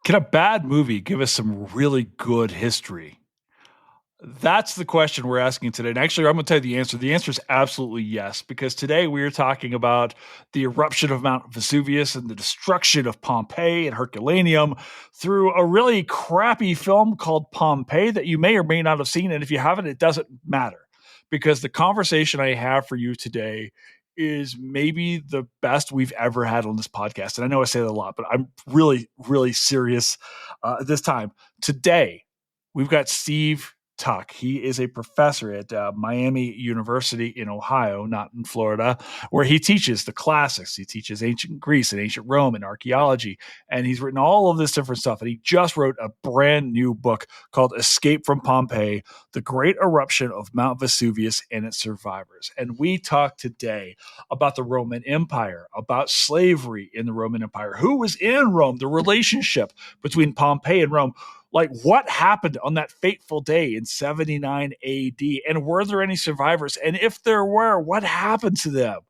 Can a bad movie give us some really good history? That's the question we're asking today. And actually, I'm going to tell you the answer. The answer is absolutely yes, because today we are talking about the eruption of Mount Vesuvius and the destruction of Pompeii and Herculaneum through a really crappy film called Pompeii that you may or may not have seen. And if you haven't, it doesn't matter, because the conversation I have for you today is maybe the best we've ever had on this podcast. And I know I say that a lot, but I'm really, really serious this time. Today, we've got Steve Tuck. He is a professor at Miami University in Ohio, not in Florida, where he teaches the classics. He teaches ancient Greece and ancient Rome and archaeology. And he's written all of this different stuff. And he just wrote a brand new book called Escape from Pompeii, The Great Eruption of Mount Vesuvius and Its Survivors. And we talk today about the Roman Empire, about slavery in the Roman Empire, who was in Rome, the relationship between Pompeii and Rome. Like, what happened on that fateful day in 79 AD? And were there any survivors? And if there were, what happened to them?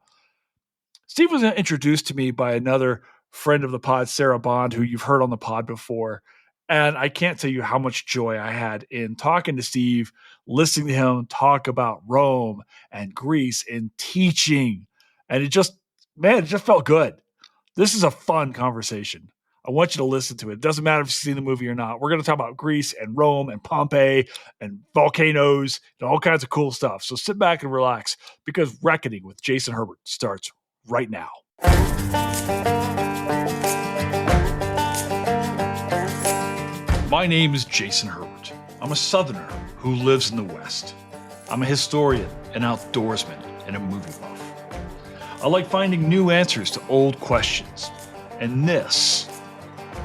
Steve was introduced to me by another friend of the pod, Sarah Bond, who you've heard on the pod before. And I can't tell you how much joy I had in talking to Steve, listening to him talk about Rome and Greece and teaching. And it just felt good. This is a fun conversation. I want you to listen to it. It doesn't matter if you've seen the movie or not. We're going to talk about Greece and Rome and Pompeii and volcanoes and all kinds of cool stuff. So sit back and relax, because Reckoning with Jason Herbert starts right now. My name is Jason Herbert. I'm a Southerner who lives in the West. I'm a historian, an outdoorsman, and a movie buff. I like finding new answers to old questions. And this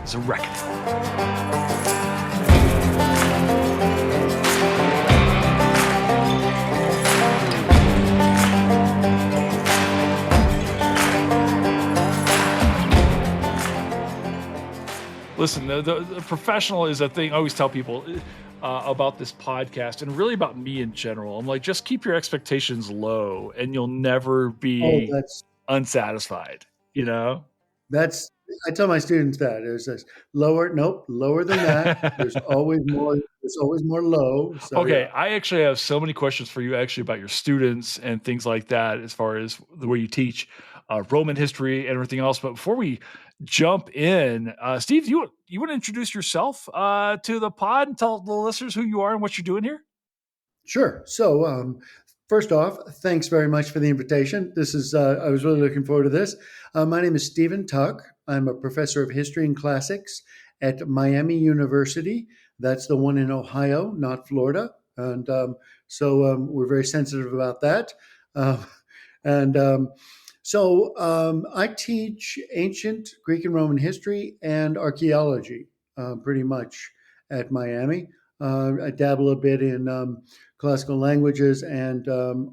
is a reckoning. Listen, the professional is a thing. I always tell people about this podcast, and really about me in general. I'm like, just keep your expectations low and you'll never be unsatisfied, you know? I tell my students that there's lower than that. There's always more low. So, Okay, yeah. I actually have so many questions for you actually about your students and things like that, as far as the way you teach Roman history and everything else. But before we jump in, Steve, you want to introduce yourself to the pod and tell the listeners who you are and what you're doing here? Sure. So, first off, thanks very much for the invitation. This is I was really looking forward to this. My name is Stephen Tuck. I'm a professor of history and classics at Miami University. That's the one in Ohio, not Florida. And we're very sensitive about that. And I teach ancient Greek and Roman history and archaeology pretty much at Miami. I dabble a bit in classical languages and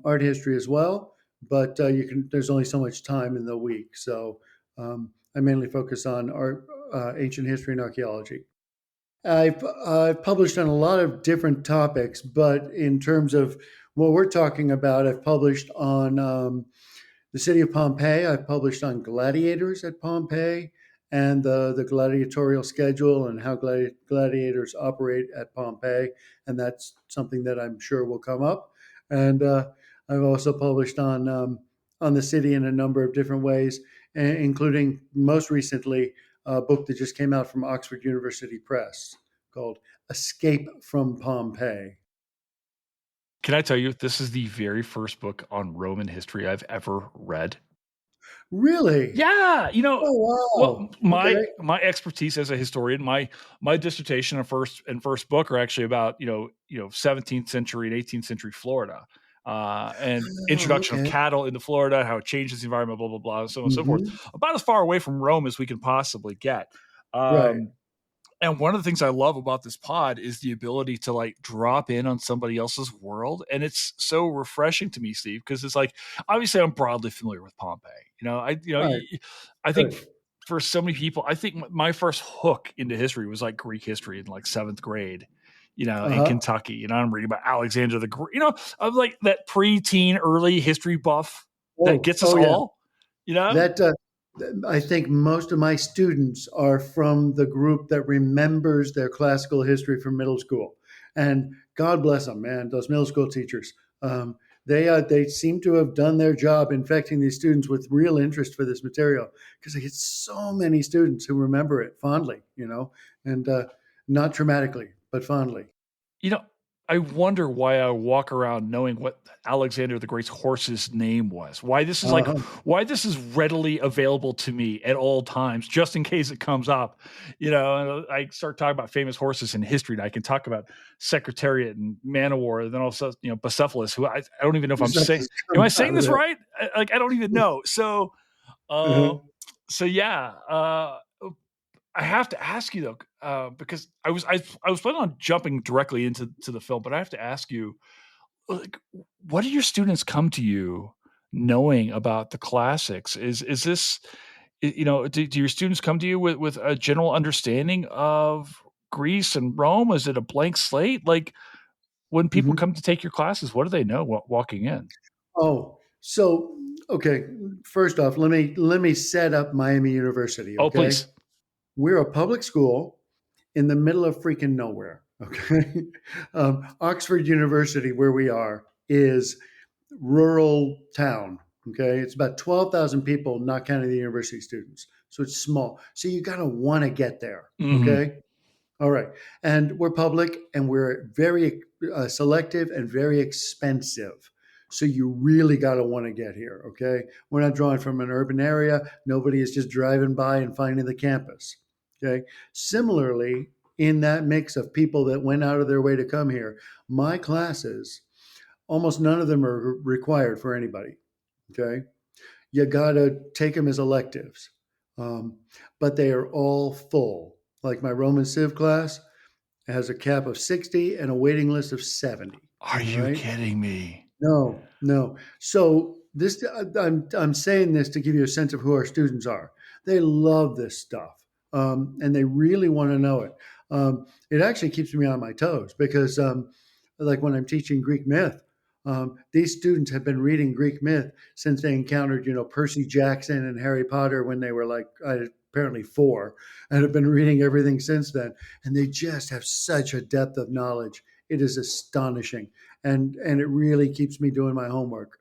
art history as well, but there's only so much time in the week. So I mainly focus on art, ancient history and archaeology. I've published on a lot of different topics, but in terms of what we're talking about, I've published on the city of Pompeii. I've published on gladiators at Pompeii and the gladiatorial schedule and how gladiators operate at Pompeii. And that's something that I'm sure will come up. And I've also published on the city in a number of different ways, including most recently a book that just came out from Oxford University Press called Escape from Pompeii. Can I tell you, this is the very first book on Roman history I've ever read. Really? Yeah, Oh, wow. well, my Okay. my expertise as a historian, my dissertation and first book are actually about 17th century and 18th century Florida, and Oh, introduction of okay. cattle into Florida, how it changes the environment, blah blah blah, and so on and so forth. Hmm. About as far away from Rome as we can possibly get. Right. And one of the things I love about this pod is the ability to like drop in on somebody else's world. And it's so refreshing to me, Steve, because it's like, obviously I'm broadly familiar with Pompeii. Right. I think Good. for so many people, I think my first hook into history was like Greek history in like seventh grade, in Uh-huh. Kentucky. I'm reading about Alexander the Great, I'm like that preteen early history buff that gets us Oh, yeah. all, you know? That I think most of my students are from the group that remembers their classical history from middle school. And God bless them, man, those middle school teachers. Um, they seem to have done their job infecting these students with real interest for this material because I get so many students who remember it fondly, and not traumatically, but fondly. You know, I wonder why I walk around knowing what Alexander the Great's horse's name was. Uh-huh. Why this is readily available to me at all times, just in case it comes up. And I start talking about famous horses in history, and I can talk about Secretariat and Man of War, and then also, Bucephalus, who I don't even know if I'm That saying. just Am comes I out saying of this there. right? I don't even know. Uh, Uh-huh. so yeah. I have to ask you though, because I was planning on jumping directly into the film, but I have to ask you, like, what do your students come to you knowing about the classics? Is this, do your students come to you with a general understanding of Greece and Rome? Is it a blank slate? Like when people Mhm. come to take your classes, what do they know walking in? Oh, so okay. First off, let me set up Miami University. Oh, Okay, please. we're a public school in the middle of freaking nowhere. Okay, Oxford University, where we are, is rural town. Okay, it's about 12,000 people, not counting the university students. So it's small. So you gotta want to get there. Hmm. Okay, all right. And we're public and we're very selective and very expensive. So you really got to want to get here. Okay. We're not drawing from an urban area. Nobody is just driving by and finding the campus. Okay. Similarly, in that mix of people that went out of their way to come here, my classes, almost none of them are required for anybody. Okay. You got to take them as electives, um, but they are all full. Like my Roman Civ class, it has a cap of 60 and a waiting list of 70. Are All you right. kidding me? No, no. So this, I'm saying this to give you a sense of who our students are. They love this stuff, and they really want to know it. It actually keeps me on my toes because, like when I'm teaching Greek myth, these students have been reading Greek myth since they encountered, Percy Jackson and Harry Potter when they were like apparently 4, and have been reading everything since then. And they just have such a depth of knowledge. It is astonishing, and it really keeps me doing my homework.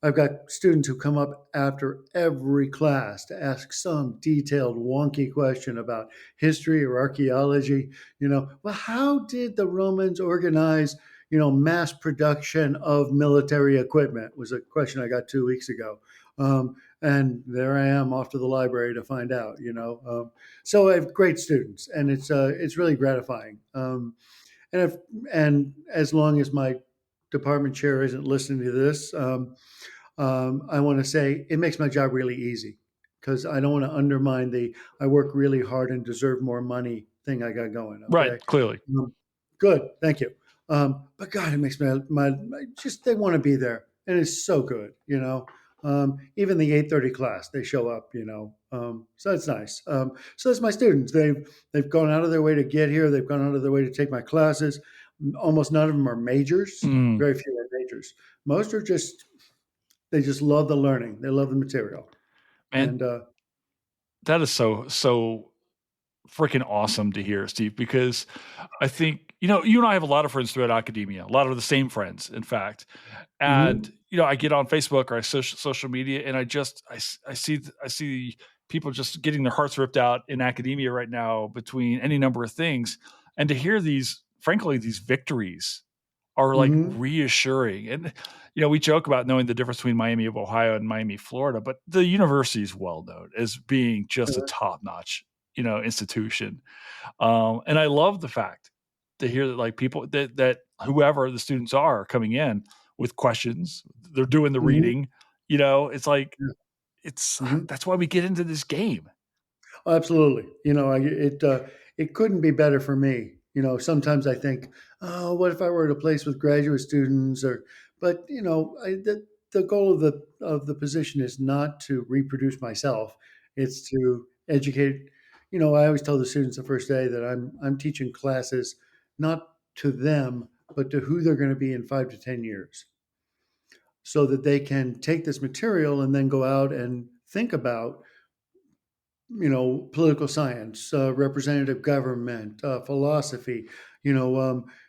I've got students who come up after every class to ask some detailed, wonky question about history or archaeology. Well, how did the Romans organize, mass production of military equipment? Was a question I got 2 weeks ago. And there I am off to the library to find out. So I have great students, and it's really gratifying. And if and as long as my department chair isn't listening to this, I want to say it makes my job really easy because I don't want to undermine the "I work really hard and deserve more money" thing I got going. Right. Okay, Clearly. good, thank you. But God, it makes just they want to be there, and it's so good. Even the 8:30 class, they show up. So it's nice. So it's my students. They've gone out of their way to get here. They've gone out of their way to take my classes. Almost none of them are majors. Mm. Very few are majors. Most are just they just love the learning. They love the material. Man, And that is so freaking awesome to hear, Steve, because I think, you and I have a lot of friends throughout academia, a lot of the same friends, in fact. And, mhm, I get on Facebook or I social media and I see people just getting their hearts ripped out in academia right now between any number of things. And to hear frankly, these victories are like mhm, reassuring. And, we joke about knowing the difference between Miami of Ohio and Miami, Florida, but the university is well known as being just a uh, top notch, institution. And I love the fact to hear that like people that whoever the students are coming in with questions, they're doing the mhm, reading, it's like, yeah, it's mhm. that's why we get into this game. Absolutely. It couldn't be better for me. Sometimes I think, oh, what if I were at a place with graduate students? But the goal of the position is not to reproduce myself. It's to educate. I always tell the students the first day that I'm teaching classes not to them, but to who they're going to be in 5 to 10 years, so that they can take this material and then go out and think about, political science, representative government, philosophy,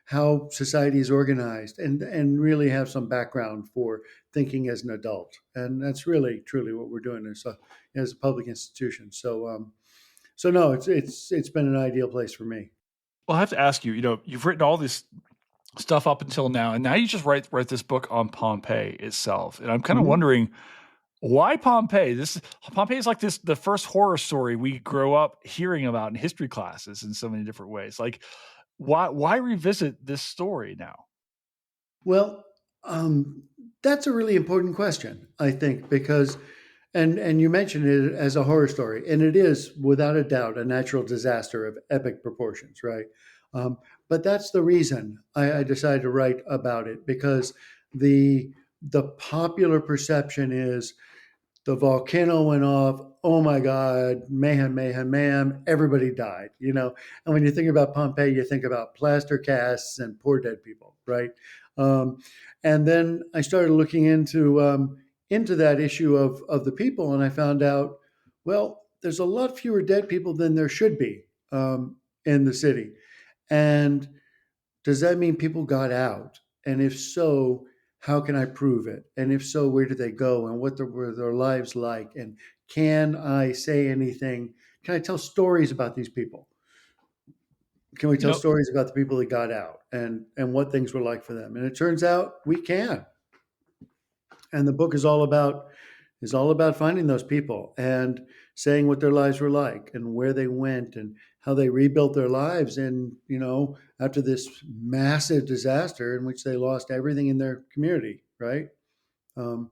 how society is organized, and really have some background for thinking as an adult. And that's really, truly what we're doing as a public institution. So no, it's been an ideal place for me. Well, I have to ask you, you've written all this stuff up until now, and now you just write this book on Pompeii itself. And I'm kind of Mhm. wondering, why Pompeii? Pompeii is like the first horror story we grow up hearing about in history classes in so many different ways. Like, why revisit this story now? Well, um, that's a really important question, I think, because and you mentioned it as a horror story, and it is without a doubt a natural disaster of epic proportions, right? Um, but that's the reason I decided to write about it, because the the popular perception is the volcano went off. Oh my God, mayhem, mayhem, mayhem. Everybody died, And when you think about Pompeii, you think about plaster casts and poor dead people, right? Um, and then I started looking into that issue of the people, and I found out, well, there's a lot fewer dead people than there should be in the city. And does that mean people got out? And if so, how can I prove it? And if so, where did they go? And were their lives like? And can I say anything? Can I tell stories about these people? Can we You tell know, stories about the people that got out and what things were like for them? And it turns out we can. And the book is all about finding those people and saying what their lives were like and where they went and how they rebuilt their lives, and after this massive disaster in which they lost everything in their community, right? um,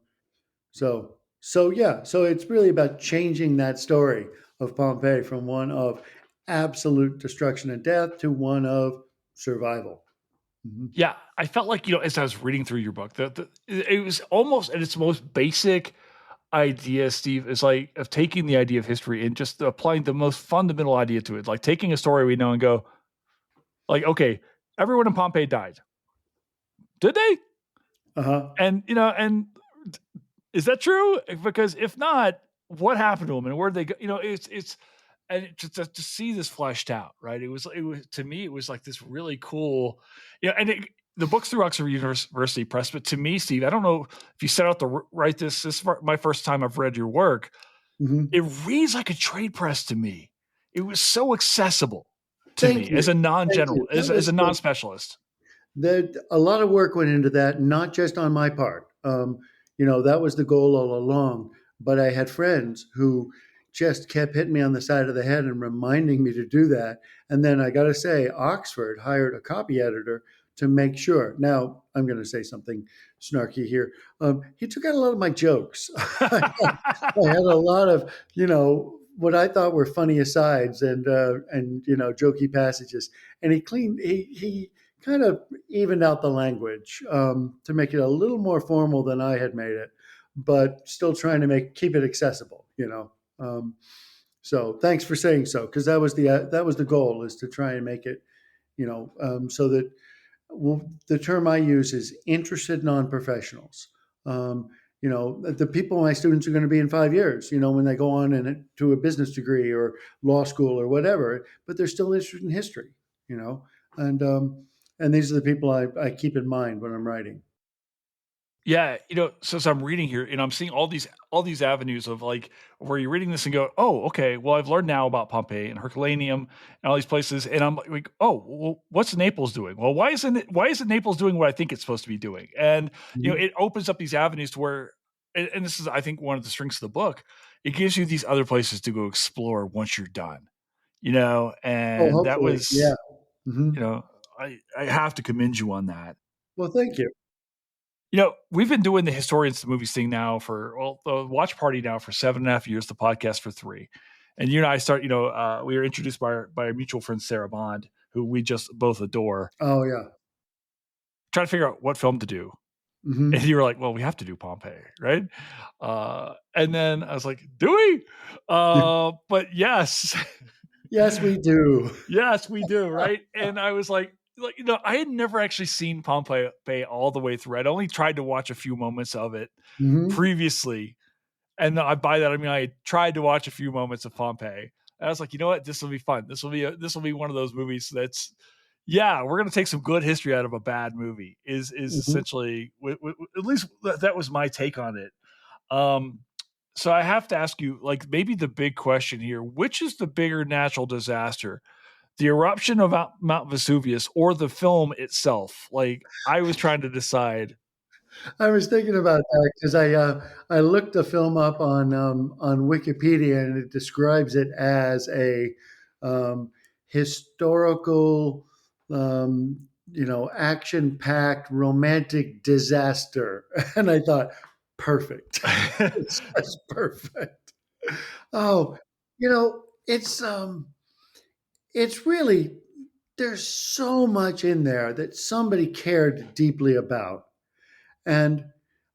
so it's really about changing that story of Pompeii from one of absolute destruction and death to one of survival. Mhm. yeah, I felt like, as I was reading through your book, it was almost at its most basic idea, Steve, is like of taking the idea of history and just applying the most fundamental idea to it, like taking a story we know and go, like, okay, everyone in Pompeii died. Did they? Uh-huh. And is that true? Because if not, what happened to them and where did they go? It's and to see this fleshed out, right? It was to me, it was like this really cool, the book's through Oxford University Press, but to me, Steve, I don't know if you set out to write this. This is my first time I've read your work. Mhm. It reads like a trade press to me. It was so accessible to Thank me as you. a Thank you. non-general, That as was a non-specialist. a lot of work went into that, not just on my part. That was the goal all along. But I had friends who just kept hitting me on the side of the head and reminding me to do that. And then I got to say, Oxford hired a copy editor to make sure. Now, I'm going to say something snarky here. He took out a lot of my jokes. I had a lot of, what I thought were funny asides and jokey passages, and he kind of evened out the language to make it a little more formal than I had made it, but still trying to keep it accessible. So thanks for saying so, because that was the goal, is to try and make it, so that, well, the term I use is interested non-professionals. The people my students are going to be in 5 years, when they go on and to a business degree or law school or whatever, but they're still interested in history, you know, and these are the people I keep in mind when I'm writing. Yeah, so as I'm reading here, and I'm seeing all these avenues of like where you're reading this and go, oh, okay, well, I've learned now about Pompeii and Herculaneum and all these places, and I'm like, oh, well, what's Naples doing? Well, why isn't Naples doing what I think it's supposed to be doing? And Mhm. it opens up these avenues to where, and this is, I think, one of the strengths of the book. It gives you these other places to go explore once you're done, Oh, and that hopefully, yeah. was, Hmm. you know, I have to commend you on that. Well, thank you. We've been doing the historians to movies thing now the watch party now for 7.5 years, the podcast for 3. And you and I we were introduced by our mutual friend, Sarah Bond, who we just both adore, Oh, yeah. trying to figure out what film to do. And Hmm. you were like, well, we have to do Pompeii, right? And then I was like, do we? But yes, Yes, we do. yes, we do, right? And I was like, I had never actually seen Pompeii all the way through. I'd only tried to watch a few moments of it Hmm. previously. And by that I mean I tried to watch a few moments of Pompeii. And I was like, you know what, this will be fun. This will be one of those movies that's, yeah, we're gonna take some good history out of a bad movie. Is Mhm. essentially at least that was my take on it. Um, so I have to ask you, like, maybe the big question here: which is the bigger natural disaster, the eruption of Mount Vesuvius or the film itself? Like, I was trying to decide. I was thinking about that because I looked the film up on Wikipedia, and it describes it as a historical, action packed romantic disaster, and I thought, perfect, it's just perfect. Oh, it's really, there's so much in there that somebody cared deeply about. And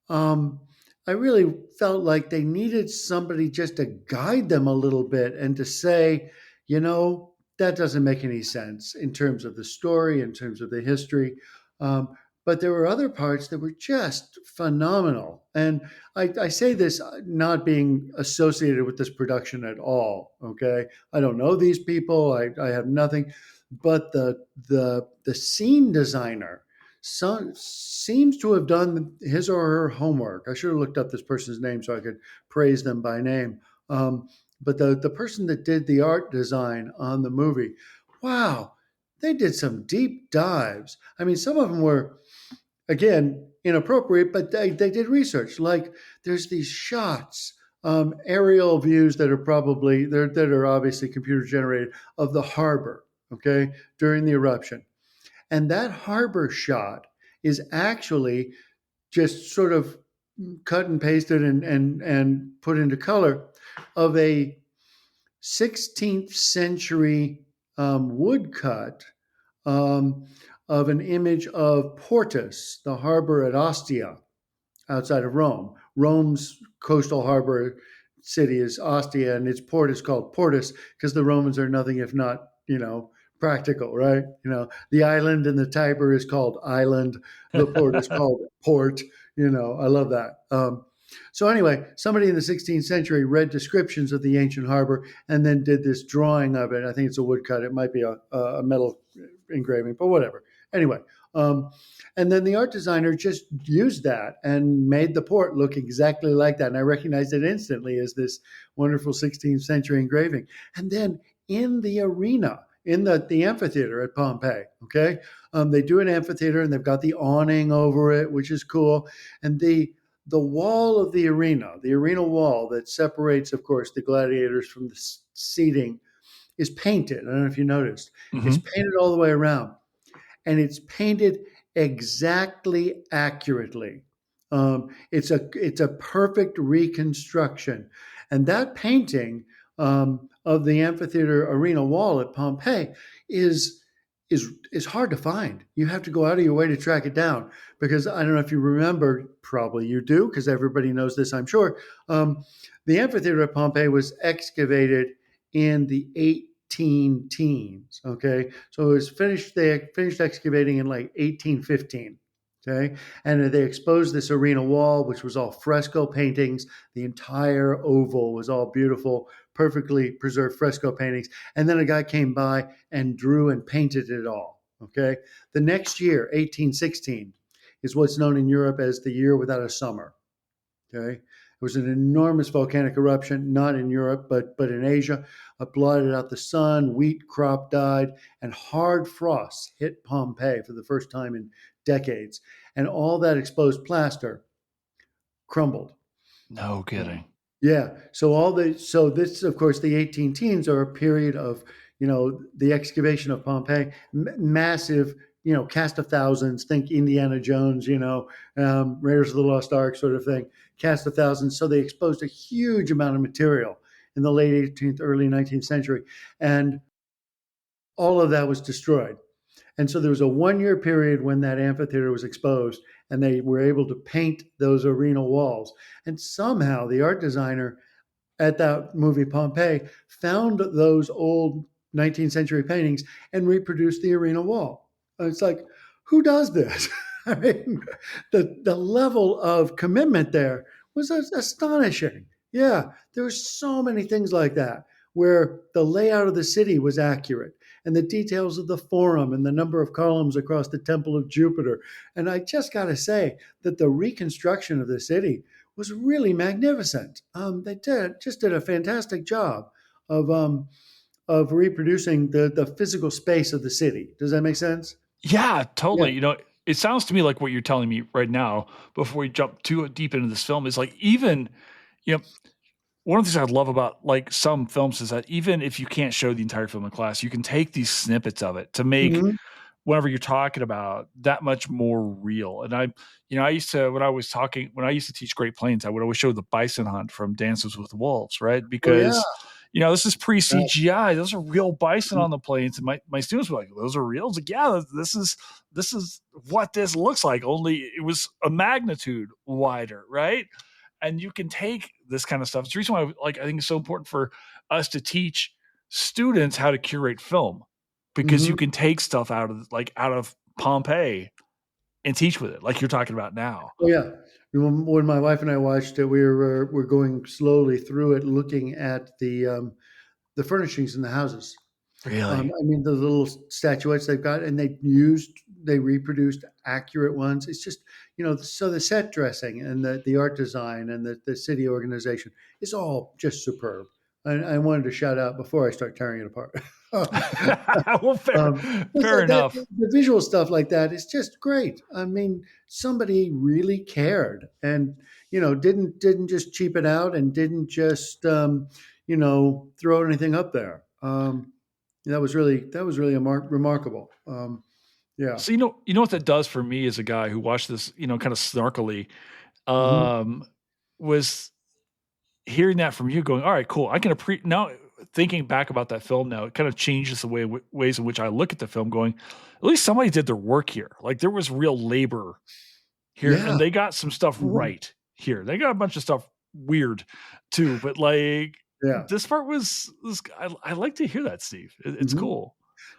um, I really felt like they needed somebody just to guide them a little bit and to say, that doesn't make any sense in terms of the story, in terms of the history. Um, but there were other parts that were just phenomenal. And I say this not being associated with this production at all. Okay. I don't know these people. I have nothing. But the scene designer seems to have done his or her homework. I should have looked up this person's name so I could praise them by name. But the person that did the art design on the movie, wow, they did some deep dives. I mean, some of them were, again, inappropriate, but they did research. Like, there's these shots, aerial views that are that are obviously computer generated, of the harbor, okay, during the eruption. And that harbor shot is actually just sort of cut and pasted and put into color of a 16th century woodcut, um, of an image of Portus, the harbor at Ostia outside of Rome. Rome's coastal harbor city is Ostia, and its port is called Portus because the Romans are nothing if not, practical, right? The island in the Tiber is called island. The port is called port. I love that. So anyway, somebody in the 16th century read descriptions of the ancient harbor and then did this drawing of it. I think it's a woodcut. It might be a metal engraving, but whatever. Anyway, um, and then the art designer just used that and made the port look exactly like that. And I recognized it instantly as this wonderful 16th century engraving. And then in the arena, in the amphitheater at Pompeii, okay, they do an amphitheater and they've got the awning over it, which is cool. And the wall of the arena wall that separates, of course, the gladiators from the seating is painted. I don't know if you noticed. It's Mhm. painted all the way around, and it's painted exactly accurately. It's a perfect reconstruction, and that painting of the amphitheater arena wall at Pompeii is is hard to find. You have to go out of your way to track it down because I don't know if you remember. Probably you do because everybody knows this, I'm sure. The amphitheater at Pompeii was excavated in the 18 teens. Okay, so it was finished. They finished excavating in like 1815. Okay, and they exposed this arena wall, which was all fresco paintings. The entire oval was all beautiful, perfectly preserved fresco paintings. And then a guy came by and drew and painted it all. Okay, the next year, 1816, is what's known in Europe as the year without a summer. Okay, it was an enormous volcanic eruption, not in Europe, but in Asia. It blotted out the sun, wheat crop died, and hard frosts hit Pompeii for the first time in decades. And all that exposed plaster crumbled. No kidding. Yeah. So this, of course, the 18 teens are a period of, the excavation of Pompeii, massive, cast of thousands. Think Indiana Jones, Raiders of the Lost Ark sort of thing, cast of thousands. So they exposed a huge amount of material in the late 18th, early 19th century, and all of that was destroyed. And so there was a 1 year period when that amphitheater was exposed and they were able to paint those arena walls. And somehow the art designer at that movie Pompeii found those old 19th century paintings and reproduced the arena wall. It's like, who does this? I mean, the level of commitment there was astonishing. Yeah, there were so many things like that where the layout of the city was accurate and the details of the forum and the number of columns across the Temple of Jupiter. And I just got to say that the reconstruction of the city was really magnificent. Just did a fantastic job of reproducing the physical space of the city. Does that make sense? Yeah, Yeah. totally. It sounds to me like what you're telling me right now, before we jump too deep into this film, is like, even, you know, one of the things I love about like some films is that even if you can't show the entire film in class, you can take these snippets of it to make Hmm. whatever you're talking about that much more real. And I used to, when I used to teach Great Plains, I would always show the bison hunt from Dances with Wolves, right? Oh yeah. Because, this is pre CGI. Those are real bison on the plains. And my students were like, those are real. I was like, yeah, this is what this looks like. Only it was a magnitude wider, right? And you can take this kind of stuff. It's the reason why, like, I think it's so important for us to teach students how to curate film, because you Hmm. can take stuff out of Pompeii and teach with it, like you're talking about now. Oh yeah. When my wife and I watched it, we were going slowly through it, looking at the furnishings in the houses. Really? I mean, the little statuettes they've got, and they reproduced accurate ones. It's just, so the set dressing and the art design and the city organization is all just superb. And I wanted to shout out before I start tearing it apart. Well, fair, Um, fair enough. the visual stuff like that is just great. I mean, somebody really cared, and didn't just cheap it out, and didn't just throw anything up there. That was really remarkable. Yeah. So you know what that does for me as a guy who watched this, kind of snarkily, Hmm. um, was hearing that from you, going, all right, cool. I can appreciate now. Thinking back about that film now, it kind of changes the ways in which I look at the film. Going, at least somebody did their work here. Like, there was real labor here, and Yeah. they got some stuff Hmm. right here. They got a bunch of stuff weird too, but like, Yeah. this part was I like to hear that, Steve. It's Hmm. cool.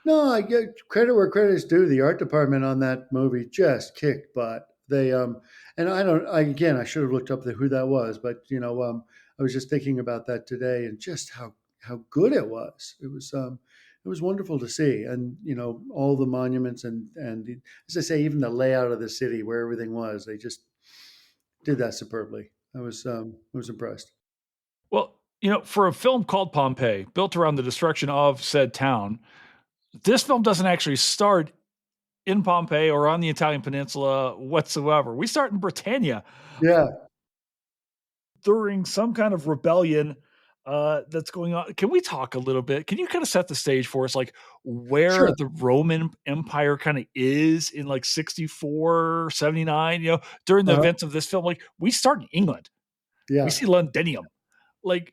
No, I get credit where credit's due. The art department on that movie just kicked butt. And I don't. Again, I should have looked up who that was, but I was just thinking about that today, and just how good it was. It was wonderful to see, and all the monuments, and as I say, even the layout of the city where everything was. They just did that superbly. I was impressed. Well, for a film called Pompeii, built around the destruction of said town, this film doesn't actually start in Pompeii or on the Italian peninsula whatsoever. We start in Britannia Yeah, during some kind of rebellion that's going on. Can we talk a little bit? Can you kind of set the stage for us, like where sure. the Roman Empire kind of is in like 64, 79? During the Uh-huh. events of this film? Like, we start in England, we Yeah, see Londinium. Like,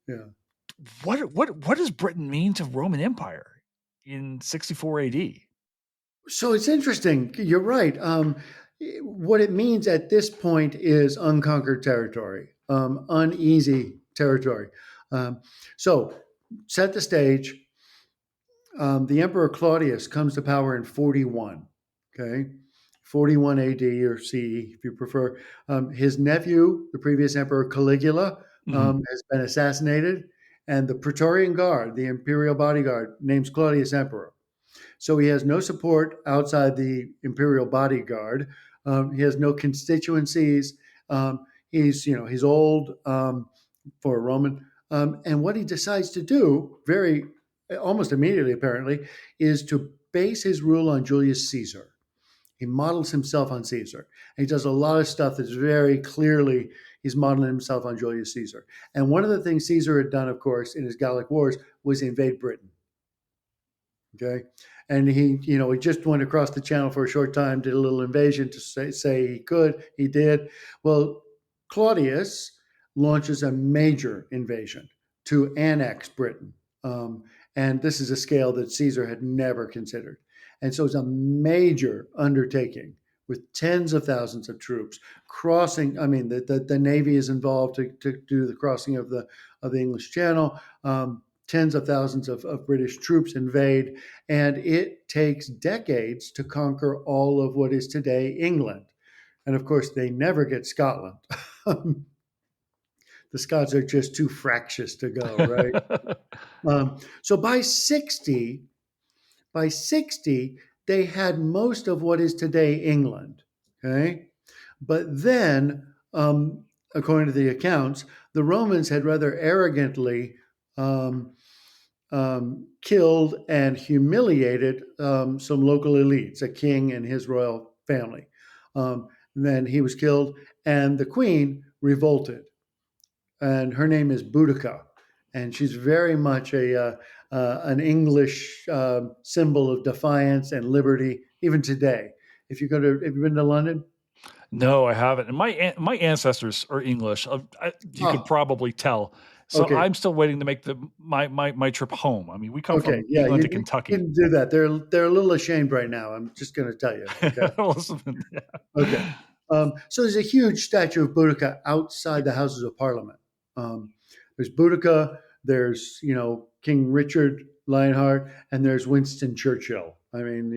yeah. what does Britain mean to Roman Empire in 64 AD? So it's interesting. You're right. What it means at this point is unconquered territory, uneasy territory. Um, so set the stage. The Emperor Claudius comes to power in 41. Okay, 41 AD or CE, if you prefer. His nephew, the previous Emperor Caligula, Mhm. has been assassinated, and the Praetorian Guard, the imperial bodyguard, names Claudius emperor. So he has no support outside the imperial bodyguard. He has no constituencies. He's old for a Roman. And what he decides to do, very almost immediately apparently, is to base his rule on Julius Caesar. He models himself on Caesar. And he does a lot of stuff that's very clearly he's modeling himself on Julius Caesar. And one of the things Caesar had done, of course, in his Gallic Wars was invade Britain. Okay. And he just went across the channel for a short time, did a little invasion to say he could. He did. Well, Claudius launches a major invasion to annex Britain. Um, and this is a scale that Caesar had never considered. And so it's a major undertaking with tens of thousands of troops crossing. I mean, the Navy is involved to do the crossing of the English Channel. Tens of thousands of British troops invade, and it takes decades to conquer all of what is today England. And of course, they never get Scotland. The Scots are just too fractious to go, right? So by 60, they had most of what is today England. Okay. But then, according to the accounts, the Romans had rather arrogantly um, killed and humiliated some local elites, a king and his royal family. Then he was killed, and the queen revolted. And her name is Boudica, and she's very much an English symbol of defiance and liberty, even today. Have you been to London? No, I haven't. And my ancestors are English. You could Oh, probably tell. So okay. I'm still waiting to make my trip home. I mean, we come Okay, from yeah, England you, to you Kentucky. can do that. They're a little ashamed right now. I'm just going to tell you. Okay, Listen, okay. yeah. So there's a huge statue of Boudica outside the Houses of Parliament. There's Boudica. There's King Richard Lionheart, and there's Winston Churchill. I mean,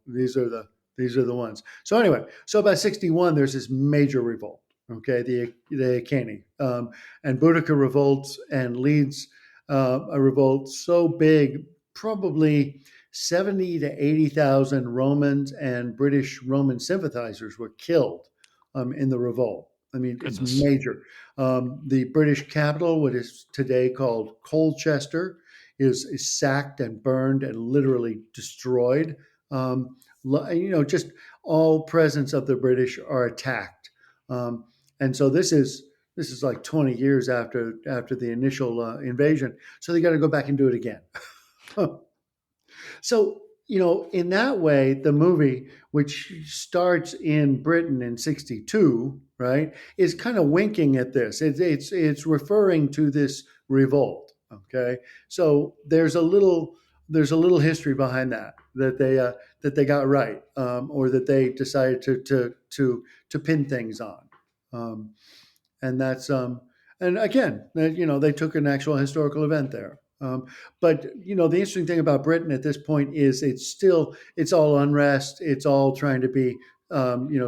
these are the ones. So anyway, so about 61, there's this major revolt. Okay, the Iceni, and Boudica revolts and leads a revolt so big, probably 70 to 80,000 Romans and British Roman sympathizers were killed in the revolt. I mean, it's Goodness. major. The British capital, what is today called Colchester, is sacked and burned and literally destroyed. Just all presence of the British are attacked, and so this is like 20 years after the initial invasion. So they got to go back and do it again. So, in that way, the movie, which starts in Britain in 62, right, is kind of winking at this. It's referring to this revolt. Okay. So there's a little history behind that they got right, or that they decided to pin things on. Um, and that's and again, they took an actual historical event there. But the interesting thing about Britain at this point is it's all unrest. It's all trying to be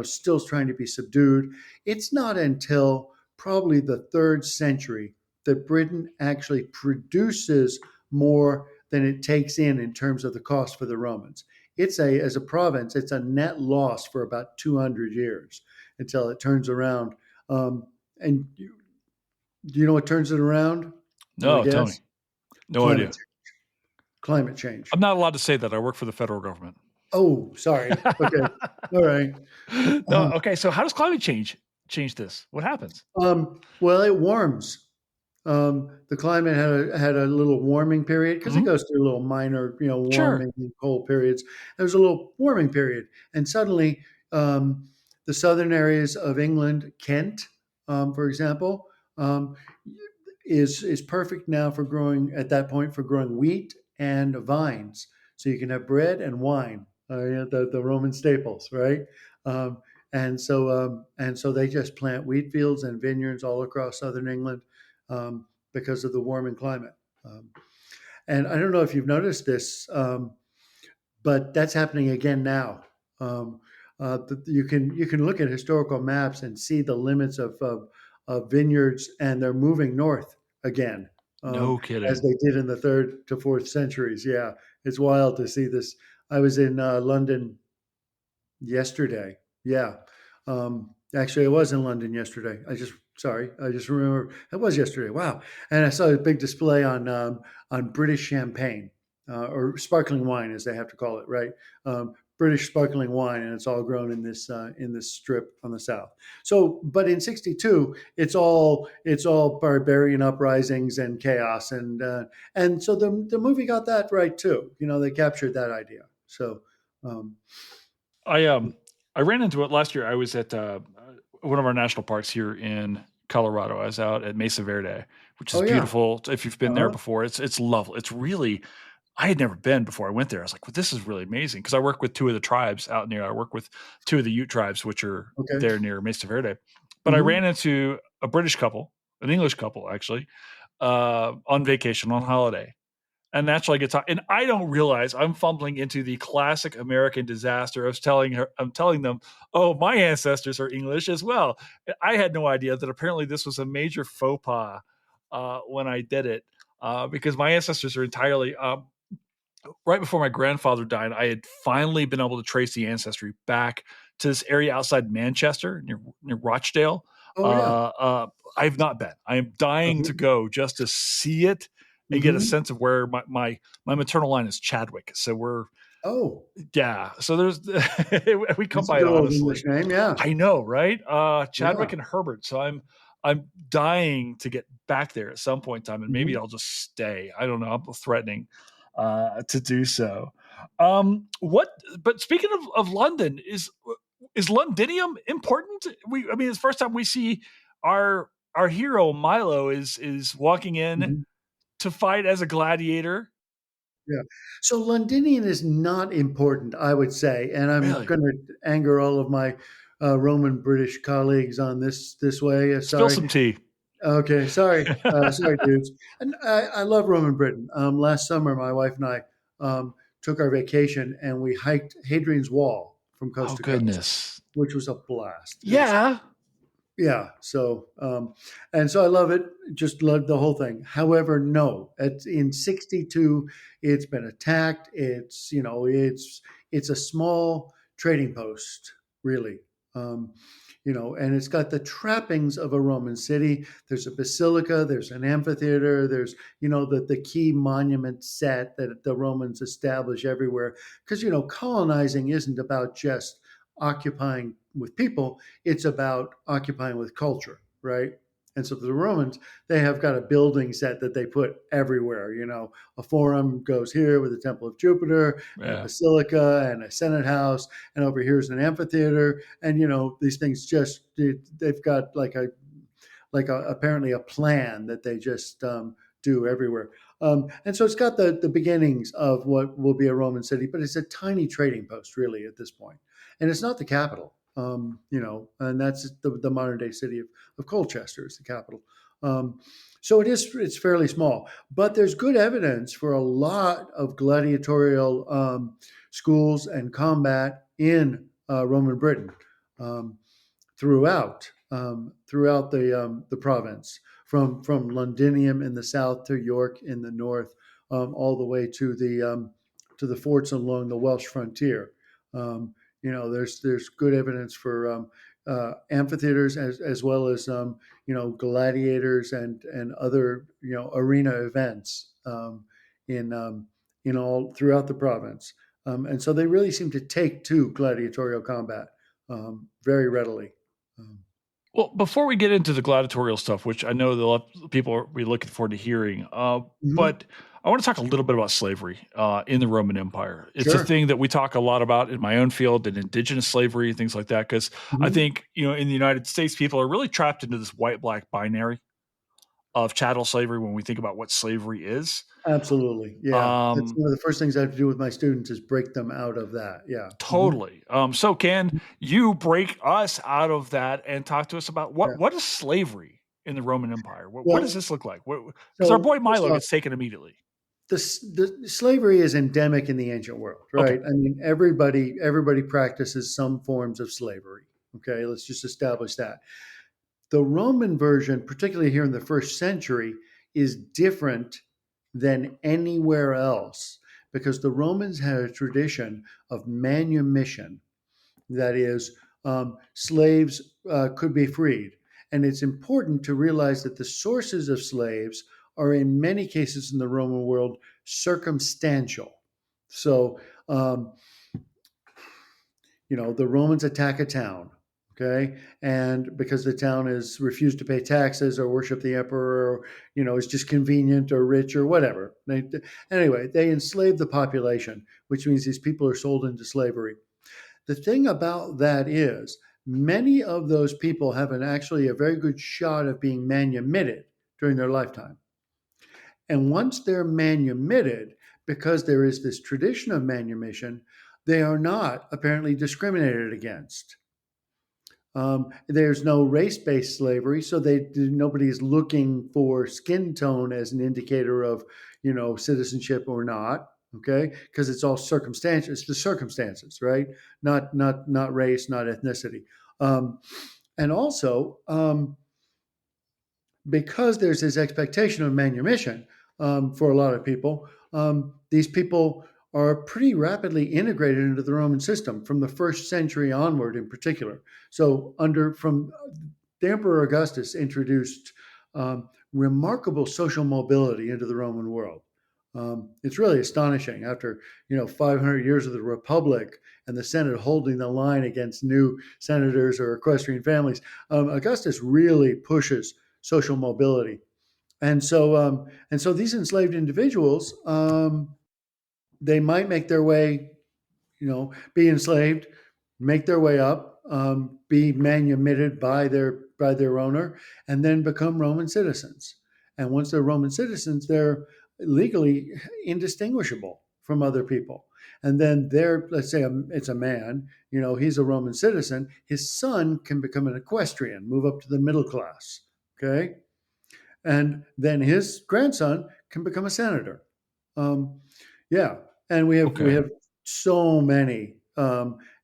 still trying to be subdued. It's not until probably the third century that Britain actually produces more than it takes in terms of the cost for the Romans. As a province, it's a net loss for about 200 years until it turns around. And do you know what turns it around? You want No, to tell me. guess? No Climate idea. change. Climate change. I'm not allowed to say that. I work for the federal government. Oh, sorry. Okay. All right. No, okay. So how does climate change this? What happens? Well, it warms. The climate had a little warming period because it Hmm. goes through little minor, Sure. warming and cold periods. There was a little warming period, and suddenly um, the southern areas of England, Kent, for example, um, is perfect now for growing at that point for growing wheat and vines. So you can have bread and wine, the Roman staples, right? Um, and so they just plant wheat fields and vineyards all across southern England, because of the warming climate. Um, and I don't know if you've noticed this, but that's happening again now. Um, you can look at historical maps and see the limits of vineyards, and they're moving north again, No as kidding. they did in the third to fourth centuries. Yeah, it's wild to see this. I was in London yesterday. Yeah. Actually, I was in London yesterday. I just remember it was yesterday. Wow. And I saw a big display on British champagne, or sparkling wine, as they have to call it, right? British sparkling wine, and it's all grown in this strip on the south. So, but in '62, it's all barbarian uprisings and chaos, and so the movie got that right too. They captured that idea. So, um, I um I ran into it last year. I was at one of our national parks here in Colorado. I was out at Mesa Verde, which is oh yeah. beautiful. If you've been there Uh-huh. before, it's lovely. It's really I had never been before I went there. I was like, well, this is really amazing because I work with two of the tribes out near. I work with two of the Ute tribes, which are Okay. there near Mesa Verde. But I ran Mhm. into a British couple, an English couple actually, on vacation on holiday, and naturally I get talk, and I don't realize I'm fumbling into the classic American disaster of I'm telling them, oh, my ancestors are English as well. I had no idea that apparently this was a major faux pas when I did it, because my ancestors are entirely right before my grandfather died. I had finally been able to trace the ancestry back to this area outside Manchester near Rochdale. Oh yeah. I've not been. I am dying to Uh-huh. go just to see it and get a Hmm. sense of where my maternal line is Chadwick. So we're Oh, yeah. So there's we come that's a by it good old honestly. English name. Yeah. I know, right? Yeah. Chadwick and Herbert. So I'm dying to get back there at some point in time, and maybe Hmm. I'll just stay. I don't know. I'm threatening to do so. What? But speaking of London, is Londinium important? I mean, it's the first time we see our hero Milo is walking in Hmm. to fight as a gladiator. Yeah. So Londinian is not important, I would say, and I'm Really? going to anger all of my Roman British colleagues on this way. Spill Sorry. some tea. Okay, sorry, sorry, dudes. And I love Roman Britain. Last summer, my wife and I took our vacation and we hiked Hadrian's Wall from coast Oh to coast, goodness. which was a blast. It was, Yeah. yeah. So, and so I love it. Just love the whole thing. However, no, in '62, it's been attacked. It's a small trading post, really. Um, and it's got the trappings of a Roman city. There's a basilica, there's an amphitheater, there's, the key monument set that the Romans establish everywhere. Because, colonizing isn't about just occupying with people, it's about occupying with culture, right? And so the Romans, they have got a building set that they put everywhere. A forum goes here with the Temple of Jupiter and a Yeah. basilica and a Senate house, and over here is an amphitheater. And these things they've got apparently a plan that they just do everywhere. And so it's got the beginnings of what will be a Roman city, but it's a tiny trading post really at this point, and it's not the capital. And that's the modern day city of Colchester is the capital. So it's fairly small, but there's good evidence for a lot of gladiatorial schools and combat in Roman Britain. Um, throughout the province, from Londinium in the south to York in the north, all the way to the forts along the Welsh frontier. There's good evidence for amphitheaters as well as gladiators and other arena events in in all throughout the province. And so they really seem to take to gladiatorial combat very readily. Um, Well, before we get into the gladiatorial stuff, which I know the people are be looking forward to hearing, mhm. but I want to talk a little bit about slavery in the Roman Empire. It's a Sure. thing that we talk a lot about in my own field and indigenous slavery and things like that. Because I Mhm. think in the United States, people are really trapped into this white black binary of chattel slavery when we think about what slavery is. Absolutely. Yeah. That's Um, one of the first things I have to do with my students is break them out of that. Yeah. Mhm. Totally. So can you break us out of that and talk to us about Yeah. what is slavery in the Roman Empire? What does Well, this look like? Because our so boy first Milo off, gets taken immediately. the slavery is endemic in the ancient world, Okay. right? I mean, everybody practices some forms of slavery. Okay, let's just establish that. The Roman version, particularly here in the first century, is different than anywhere else because the Romans had a tradition of manumission. That is, slaves could be freed. And it's important to realize that the sources of slaves are, in many cases in the Roman world, circumstantial. So, the Romans attack a town, okay, and because the town is refused to pay taxes or worship the emperor, or is just convenient or rich or whatever. Anyway, they enslave the population, which means these people are sold into slavery. The thing about that is many of those people have actually a very good shot of being manumitted during their lifetime. And once they're manumitted, because there is this tradition of manumission, they are not apparently discriminated against. There's no race-based slavery, so nobody is looking for skin tone as an indicator of, citizenship or not. Okay, because it's all circumstantial. It's the circumstances, right? Not race, not ethnicity, and also because there's this expectation of manumission for a lot of people. These people are pretty rapidly integrated into the Roman system from the first century onward, in particular. So, from the Emperor Augustus introduced remarkable social mobility into the Roman world. It's really astonishing. After 500 years of the Republic and the Senate holding the line against new senators or equestrian families, Augustus really pushes social mobility, and so these enslaved individuals, they might make their way, be enslaved, make their way up, be manumitted by their owner, and then become Roman citizens. And once they're Roman citizens, they're legally indistinguishable from other people. And then let's say it's a man, he's a Roman citizen. His son can become an equestrian, move up to the middle class. Okay, and then his grandson can become a senator. Um, yeah, and we have Okay. so many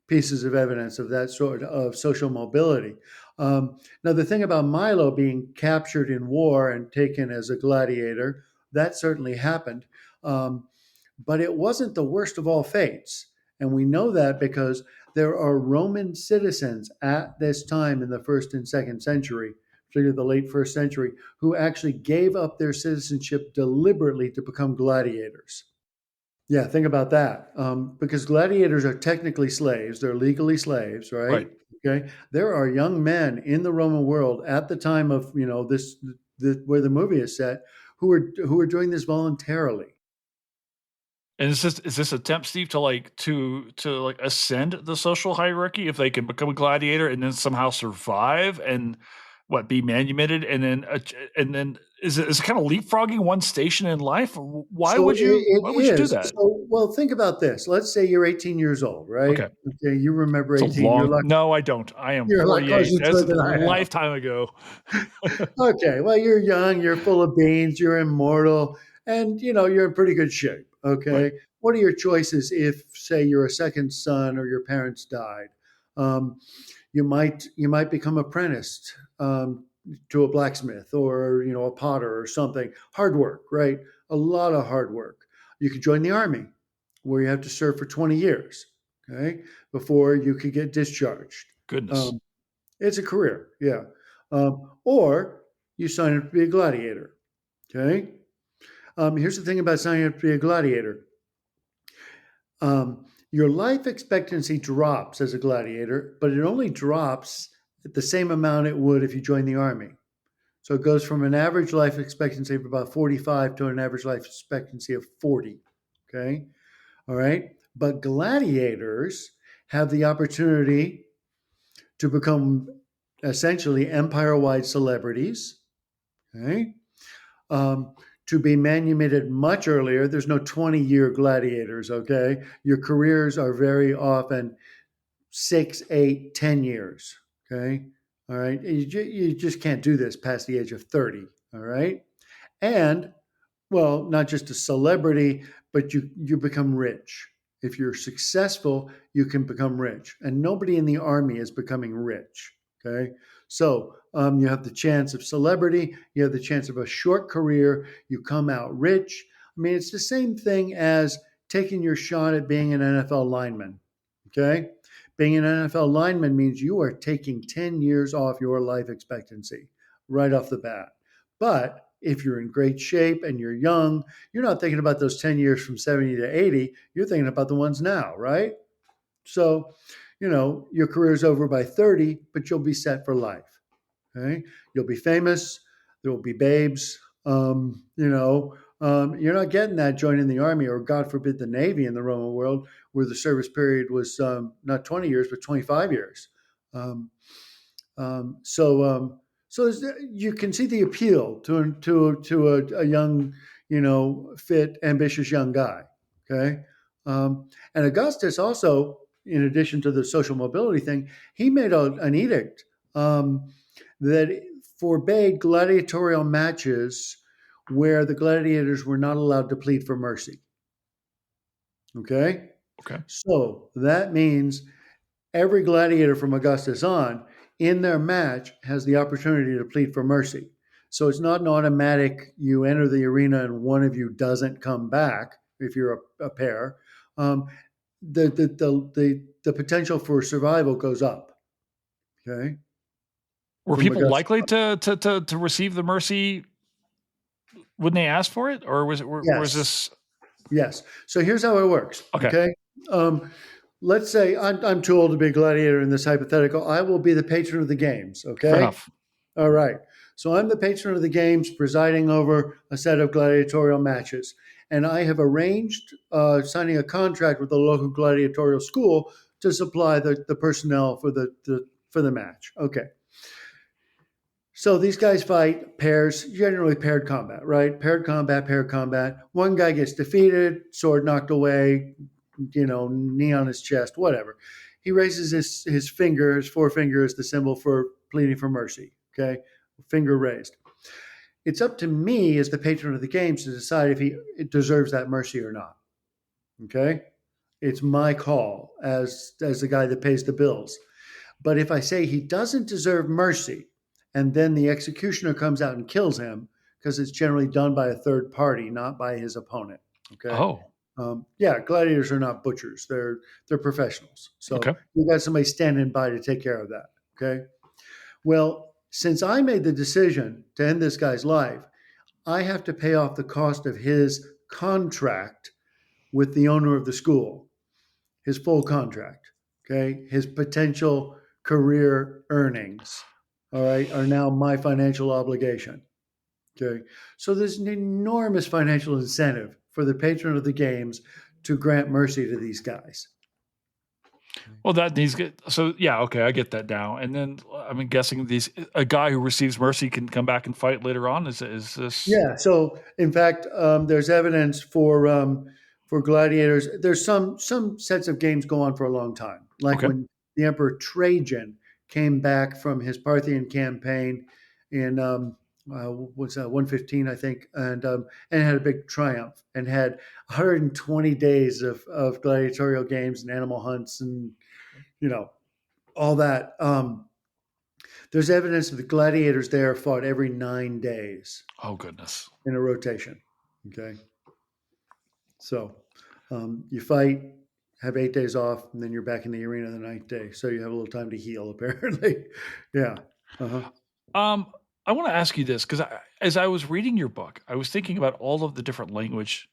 pieces of evidence of that sort of social mobility. Now, the thing about Milo being captured in war and taken as a gladiator, that certainly happened, but it wasn't the worst of all fates, and we know that because there are Roman citizens at this time in the first and second century, particularly the late first century, who actually gave up their citizenship deliberately to become gladiators. Yeah, think about that. Because gladiators are technically slaves, they're legally slaves, right? Right. Okay. There are young men in the Roman world at the time of where the movie is set who are doing this voluntarily. And is this attempt, Steve, to ascend the social hierarchy if they can become a gladiator and then somehow survive and be manumitted and then is it kind of leapfrogging one station in life? Why So would you it why would you do is. that? So, well, think about this. Let's say you're 18 years old, right? Okay. Okay, you remember It's a 18. long No, I don't. I am You're a lot 48. closer to That's it a than I am. lifetime ago. Okay, well, you're young, you're full of beans, you're immortal, and you're in pretty good shape. Right. Okay, what are your choices if, say, you're a second son or your parents died? Um, you might become apprenticed to a blacksmith or a potter or something. Hard work, right? A lot of hard work. You could join the army, where you have to serve for 20 years, okay, before you could get discharged. Goodness. Um, it's a career, yeah. Or you sign up to be a gladiator. Okay. Here's the thing about signing up to be a gladiator. Your life expectancy drops as a gladiator, but it only drops at the same amount it would if you joined the army. So it goes from an average life expectancy of about 45 to an average life expectancy of 40. Okay. All right. But gladiators have the opportunity to become essentially empire wide celebrities. Okay. Um, to be manumitted much earlier. There's no 20-year gladiators, okay? Your careers are very often 6, 8, 10 years, okay? All right. You just can't do this past the age of 30, all right? And, well, not just a celebrity, but you become rich. If you're successful, you can become rich. And nobody in the army is becoming rich, okay? So you have the chance of celebrity, you have the chance of a short career, you come out rich. I mean, it's the same thing as taking your shot at being an NFL lineman, okay? Being an NFL lineman means you are taking 10 years off your life expectancy right off the bat. But if you're in great shape and you're young, you're not thinking about those 10 years from 70 to 80. You're thinking about the ones now, right? So, your career's over by 30, but you'll be set for life. Okay. You'll be famous. There will be babes. You're not getting that joining the army or, God forbid, the Navy in the Roman world, where the service period was not 20 years, but 25 years. Um, um, so, um, so you can see the appeal to a young, fit, ambitious young guy. Okay, and Augustus also, in addition to the social mobility thing, he made an edict that forbade gladiatorial matches where the gladiators were not allowed to plead for mercy. Okay? Okay. So that means every gladiator from Augustus on in their match has the opportunity to plead for mercy. So it's not an automatic you enter the arena and one of you doesn't come back if you're a pair. Um, the potential for survival goes up. Okay, Were from people Augustus. likely to receive the mercy when they asked for it, or was Yes, this yes. So here's how it works. okay? Okay, um, let's say I'm too old to be a gladiator in this hypothetical. I will be the patron of the games. Fair Okay. enough. All right. So I'm the patron of the games, presiding over a set of gladiatorial matches. And I have arranged signing a contract with the local gladiatorial school to supply the personnel for the match. Okay. So these guys fight pairs, generally paired combat, right? Paired combat, paired combat. One guy gets defeated, sword knocked away, knee on his chest, whatever. He raises his finger, his forefinger is the symbol for pleading for mercy. Okay, finger raised. It's up to me as the patron of the games to decide if he deserves that mercy or not. Okay, it's my call as the guy that pays the bills. But if I say he doesn't deserve mercy, and then the executioner comes out and kills him, because it's generally done by a third party, not by his opponent. Okay. Oh, Yeah, gladiators are not butchers; they're professionals. So okay. you got somebody standing by to take care of that. Okay. Well, since I made the decision to end this guy's life, I have to pay off the cost of his contract with the owner of the school, his full contract. Okay. His potential career earnings, all right, are now my financial obligation. Okay. So there's an enormous financial incentive for the patron of the games to grant mercy to these guys. Well, that needs get so yeah. Okay, I get that now. And then I'm guessing a guy who receives mercy can come back and fight later on. Is this Yeah. So, in fact, there's evidence for gladiators. There's some sets of games go on for a long time, like okay? when the Emperor Trajan came back from his Parthian campaign in what's that 115, I think, and had a big triumph and had 120 days of gladiatorial games and animal hunts and you know all that. There's evidence that the gladiators there fought every 9 days Oh goodness. in a rotation. Okay. So you fight, have 8 days off, and then you're back in the arena the ninth day. So you have a little time to heal, apparently. Yeah. Uh-huh. Um, I want to ask you this because as I was reading your book, I was thinking about all of the different language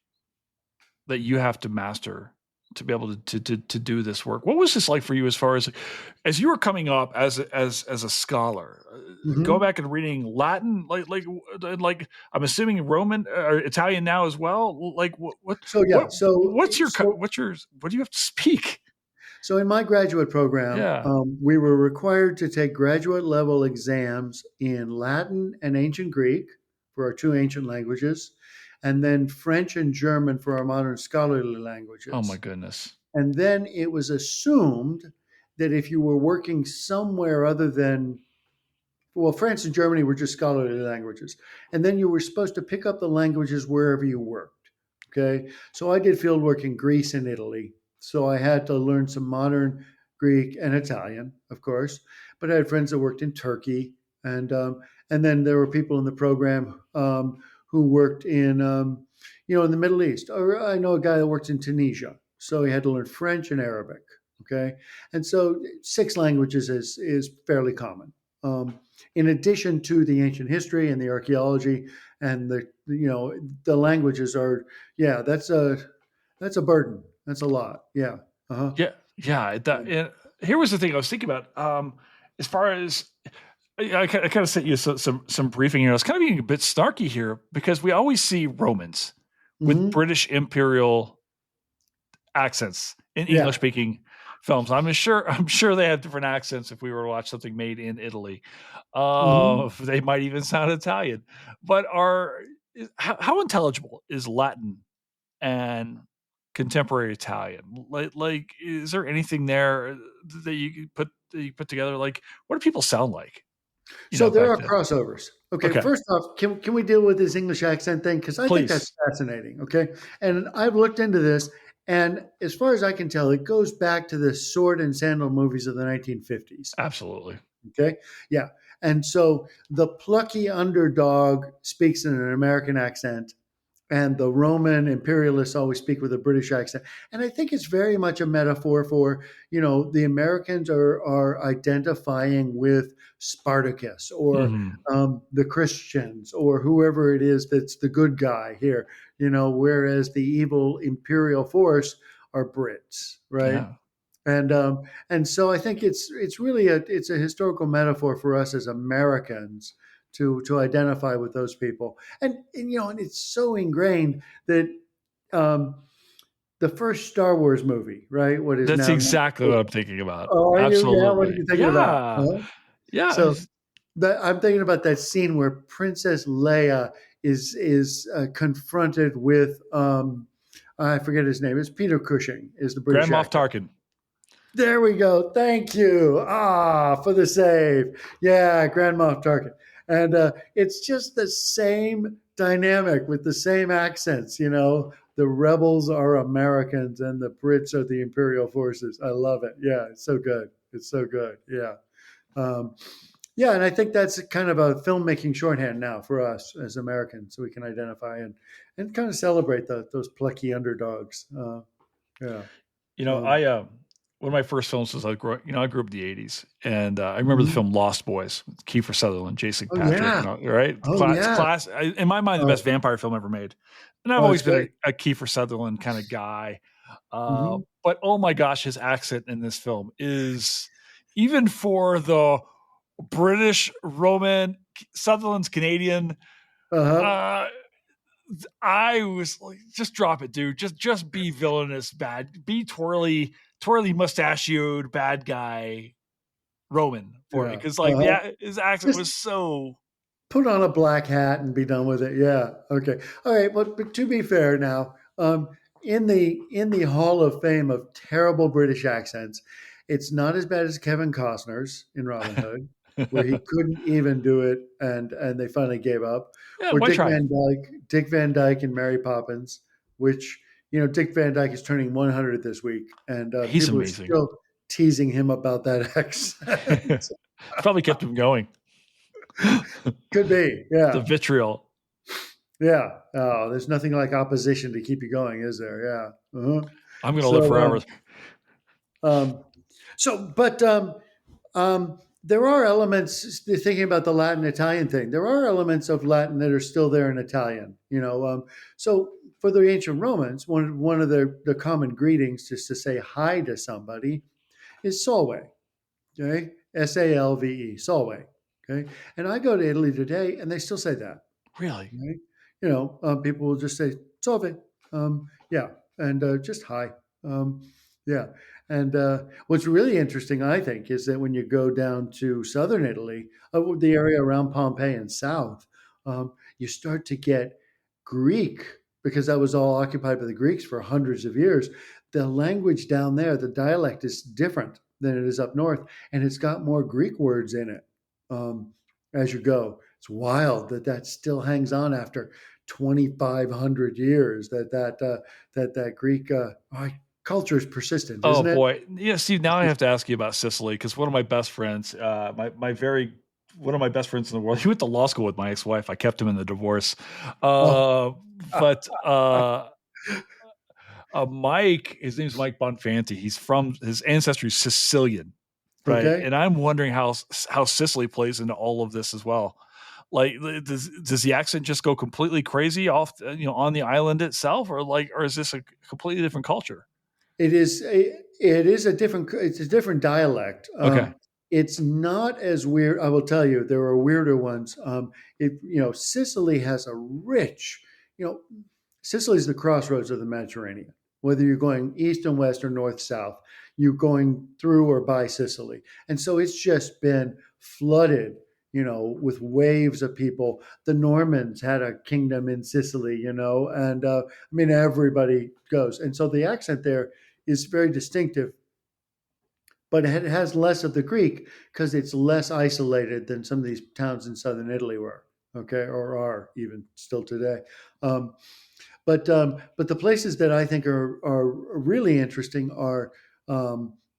that you have to master to be able to do this work. What was this like for you as you were coming up as a scholar? Go Hmm. back and reading Latin, like I'm assuming Roman or Italian now as well. Like So yeah. what do you have to speak? So in my graduate program, Yeah. we were required to take graduate level exams in Latin and ancient Greek for our two ancient languages, and then French and German for our modern scholarly Oh my languages. goodness. And then it was assumed that if you were working somewhere other than, well, France and Germany were just scholarly languages. And then you were supposed to pick up the languages wherever you worked. Okay. So I did field work in Greece and Italy. So I had to learn some modern Greek and Italian, of course. But I had friends that worked in Turkey. And then there were people in the program who worked in the Middle East. Or I know a guy that works in Tunisia. So he had to learn French and Arabic. Okay. And so 6 languages is fairly common. In addition to the ancient history and the archaeology and the languages are, yeah, that's a burden. That's a lot. Yeah. Uh-huh. Yeah, yeah. And here was the thing I was thinking about. As far as I kind of sent you some briefing here. I was kind of being a bit snarky here because we always see Romans with Hmm. British imperial accents in English Yeah. speaking films. I'm sure they have different accents if we were to watch something made in Italy. Hmm. They might even sound Italian. But how intelligible is Latin and contemporary Italian? Like, is there anything there that you put together? Like, what do people sound like? So there Back are then. crossovers. Okay, Okay, first off, can we deal with this English accent thing? Because I think that's please. fascinating. Okay, and I've looked into this, and as far as I can tell, it goes back to the sword and sandal movies of the 1950s. Absolutely. Okay, yeah, and so the plucky underdog speaks in an American accent, and the Roman imperialists always speak with a British accent. And I think it's very much a metaphor for, the Americans are identifying with Spartacus or Mhm. the Christians or whoever it is that's the good guy here, whereas the evil imperial force are Brits, right? Yeah. And so I think it's really a historical metaphor for us as Americans to identify with those people, and it's so ingrained that um, the first Star Wars movie, right? What is That's now? exactly what I'm thinking about. Oh, are you? Yeah. What are Absolutely. you thinking about? Yeah. Huh? Yeah. So I'm thinking about that scene where Princess Leia is confronted with I forget his name. It's Peter Cushing is the Grand British Moff actor. Tarkin. There we go. Thank you. For the save. Yeah, Grand Moff Tarkin. And it's just the same dynamic with the same accents. The rebels are Americans and the Brits are the Imperial forces. I love it. Yeah, it's so good. It's so good. Yeah. Um, yeah, and I think that's kind of a filmmaking shorthand now for us as Americans, so we can identify and kind of celebrate those plucky underdogs. Yeah. Um, I one of my first films was I grew up in the '80s, and I remember the mhm. film Lost Boys with Kiefer Sutherland, Jason Oh Patrick, yeah. right? Oh, yeah. In my mind, the Oh, best vampire film ever made. And I've oh, it's always been great. a Kiefer Sutherland kind of guy. Mhm. But oh my gosh, his accent in this film is, even for the British Roman, Sutherland's Canadian. Uh-huh. Uh, I was like, just drop it, dude. Just be villainous, bad, be twirly mustachioed bad guy Roman for me, Yeah. because like Uh-huh. his accent Just was so. put on a black hat and be done with it. Yeah. Okay. All right. But to be fair now, in the Hall of Fame of terrible British accents, it's not as bad as Kevin Costner's in Robin Hood, where he couldn't even do it, and they finally gave up. Yeah, Or why Dick try? Van Dyke, Dick Van Dyke in Mary Poppins, which Dick Van Dyke is turning 100 this week, and He's people are amazing. still teasing him about that accent. It's probably kept him going. Could be, The yeah. vitriol. Yeah. Oh, there's nothing like opposition to keep you going, is there? Yeah. Uh-huh. I'm gonna live So, forever. um, but there are elements. Thinking about the Latin Italian thing, there are elements of Latin that are still there in Italian. So for the ancient Romans, one of the common greetings just to say hi to somebody is salve. Okay, Salve, salve. Okay, and I go to Italy today, and they still say that. Really? Right? People will just say "Salve," yeah, and just hi, yeah. And what's really interesting, I think, is that when you go down to southern Italy, the area around Pompeii and south, you start to get Greek because that was all occupied by the Greeks for hundreds of years. The language down there, the dialect is different than it is up north, and it's got more Greek words in it as you go. It's wild that still hangs on after 2,500 years. That Greek culture is persistent, Oh isn't it? boy. Yeah, Steve, now I have to ask you about Sicily, because one of my best friends, my very one of my best friends in the world, he went to law school with my ex-wife. I kept him in the divorce. Oh, Uh, but Mike, his name's Mike Bonfanti. His ancestry is Sicilian, right? okay. And I'm wondering how Sicily plays into all of this as well. Like, does the accent just go completely crazy off, on the island itself, or is this a completely different culture? It's a different dialect. Okay. It's not as weird. I will tell you, there are weirder ones. Sicily has a rich, you know, Sicily is the crossroads of the Mediterranean. Whether you're going east and west or north south, you're going through or by Sicily, and so it's just been flooded. With waves of people. The Normans had a kingdom in Sicily, and I mean everybody goes, and so the accent there is very distinctive, but it has less of the Greek because it's less isolated than some of these towns in southern Italy were. okay, or are even still today. Um, but the places that I think are really interesting are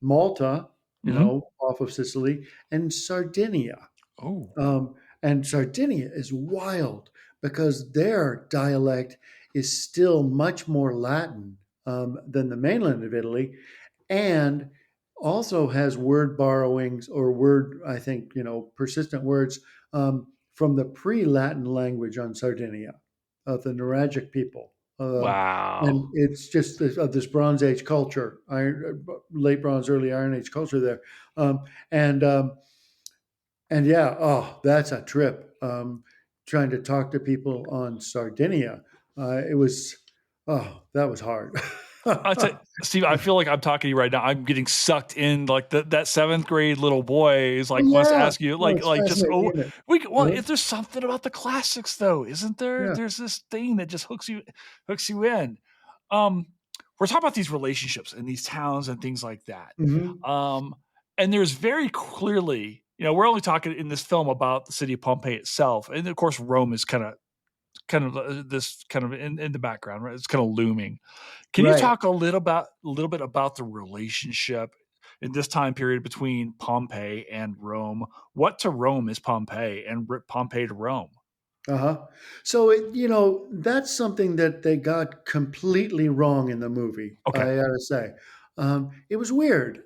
Malta, Hmm. off of Sicily, and Sardinia. Oh, And Sardinia is wild because their dialect is still much more Latin than the mainland of Italy, and also has word borrowings or word, I think, persistent words from the pre-Latin language on Sardinia, of the Nuragic people. And wow. it's just of this Bronze Age culture, late Bronze, early Iron Age culture there. Um, and and yeah, oh, that's a trip. Trying to talk to people on Sardinia, it was, oh, that was hard. I tell Steve, I feel like I'm talking to you right now. I'm getting sucked in like that seventh grade little boy is Oh like wants to yeah, ask you no, it's like just fascinating, oh isn't it? well Uh-huh. if there's something about the classics though, isn't there? Yeah. There's this thing that just hooks you in. Um, we're talking about these relationships and these towns and things like that. Hmm. Um, and there's very clearly, we're only talking in this film about the city of Pompeii itself, and of course Rome is kind of this kind of in the background, right? It's kind of looming. Can you Right. talk a little bit about the relationship in this time period between Pompeii and Rome? What to Rome is Pompeii, and Pompeii to Rome? Uh-huh. So that's something that they got completely wrong in the movie. Okay, I gotta say, it was weird.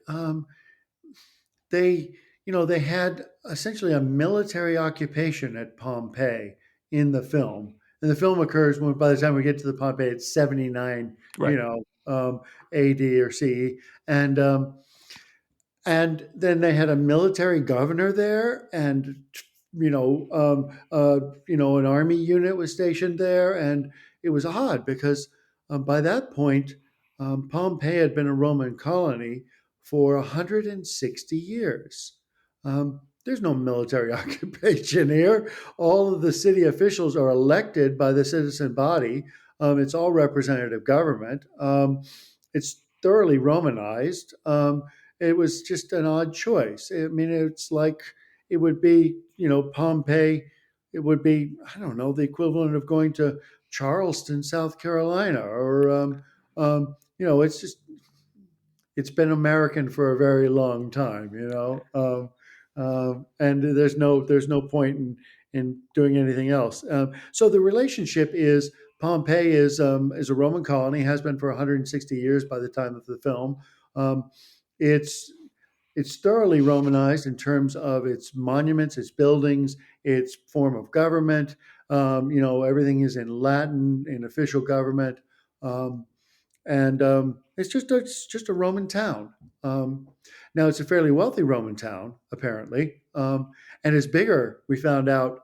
They had essentially a military occupation at Pompeii in the film. And the film occurs when, by the time we get to the Pompeii, it's 79, right. AD or CE. And then they had a military governor there, and an army unit was stationed there, and it was odd because by that point, Pompeii had been a Roman colony for 160 years. There's no military occupation here. All of the city officials are elected by the citizen body. It's all representative government. It's thoroughly Romanized. It was just an odd choice. I mean, it's like it would be, Pompeii. It would be, I don't know, the equivalent of going to Charleston, South Carolina, or it's just it's been American for a very long time, and there's no point in doing anything else. So the relationship is Pompeii is a Roman colony, has been for 160 years by the time of the film. Um, it's it's thoroughly Romanized in terms of its monuments, its buildings, its form of government. Everything is in Latin in official government. Um, and it's just a Roman town. Um, Now it's a fairly wealthy Roman town, apparently, and it's bigger. We found out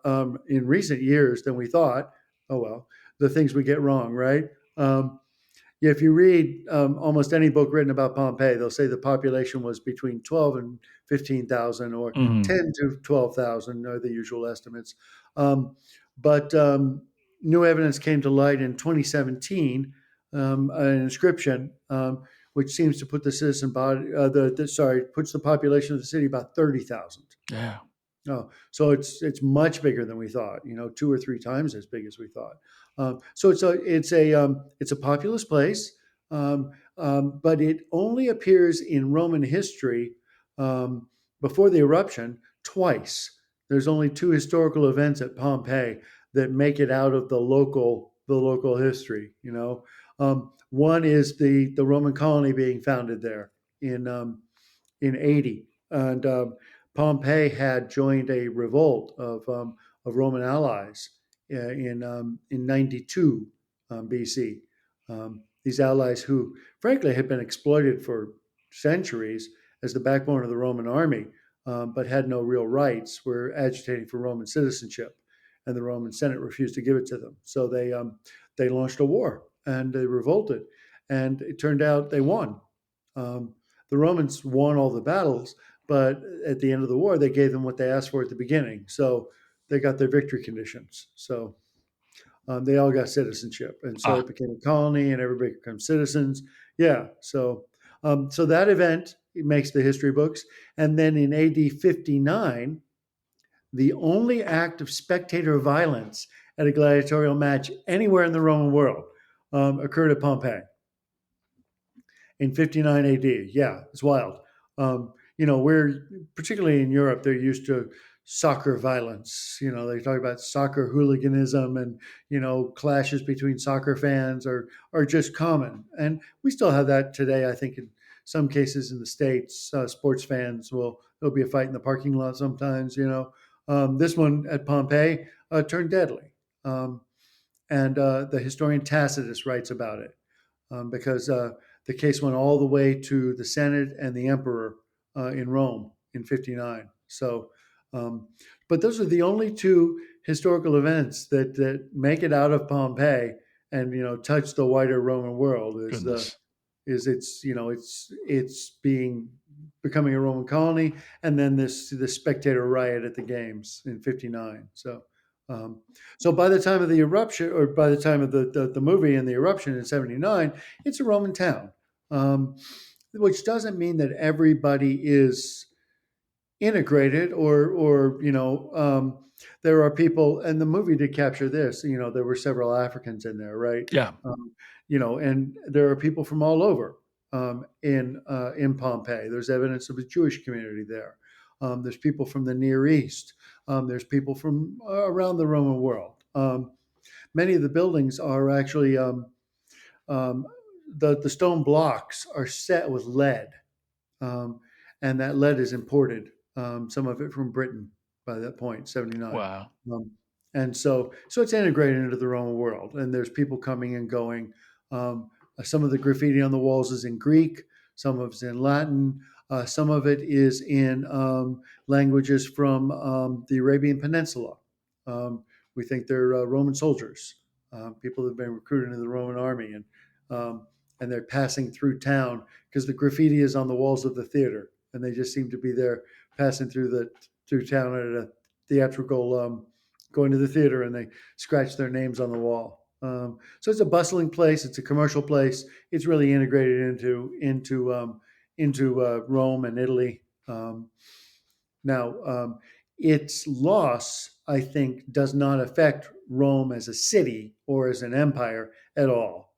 in recent years than we thought. Oh well, the things we get wrong, right? Yeah, if you read almost any book written about Pompeii, they'll say the population was between 12 and 15,000, or Hmm. 10 to 12,000 are the usual estimates. But new evidence came to light in 2017, an inscription which seems to put the citizen body, puts the population of the city about 30,000. Yeah. Oh, so it's much bigger than we thought. 2 or 3 times as big as we thought. So it's a populous place, but it only appears in Roman history um, before the eruption twice. There's only two historical events at Pompeii that make it out of the local history. One is the Roman colony being founded there in 80. And Pompey had joined a revolt of Roman allies in 92 BC. These allies, who frankly had been exploited for centuries as the backbone of the Roman army, but had no real rights, were agitating for Roman citizenship, and the Roman Senate refused to give it to them. So they launched a war and they revolted, and it turned out they won. Um, the Romans won all the battles, but at the end of the war, they gave them what they asked for at the beginning. So they got their victory conditions. So they all got citizenship, and so Ah, it became a colony, and everybody became citizens. Yeah. So that event makes the history books, and then in AD 59, the only act of spectator violence at a gladiatorial match anywhere in the Roman world occurred at Pompeii in 59 AD. Yeah, it's wild. We're particularly in Europe, they're used to soccer violence. They talk about soccer hooliganism, and clashes between soccer fans are just common, and we still have that today. I think in some cases in the states, sports fans will there'll be a fight in the parking lot sometimes. This one at Pompeii turned deadly, and the historian Tacitus writes about it because the case went all the way to the Senate and the Emperor in Rome in 59. So, but those are the only two historical events that make it out of Pompeii and touch the wider Roman world. Goodness. Is it's being becoming a Roman colony, and then this spectator riot at the games in 59. Um, so by the time of the eruption, or by the time of the movie and the eruption in 79, it's a Roman town, which doesn't mean that everybody is integrated, or there are people, and the movie did capture this. There were several Africans in there, right? Yeah. And there are people from all over in Pompeii. There's evidence of a Jewish community there. There's people from the Near East. There's people from around the Roman world. Many of the buildings are actually um, the stone blocks are set with lead, um, and that lead is imported. Some of it from Britain by that point, 79. Wow. And so it's integrated into the Roman world, and there's people coming and going. Um, some of the graffiti on the walls is in Greek, some of it's in Latin, some of it is in languages from the Arabian Peninsula. Um, we think they're Roman soldiers, people that have been recruited into the Roman army, um, and they're passing through town because the graffiti is on the walls of the theater, and they just seem to be there passing through town at a theatrical going to the theater, and they scratch their names on the wall. So it's a bustling place. It's a commercial place. It's really integrated into Rome and Italy. Now, its loss, I think, does not affect Rome as a city or as an empire at all.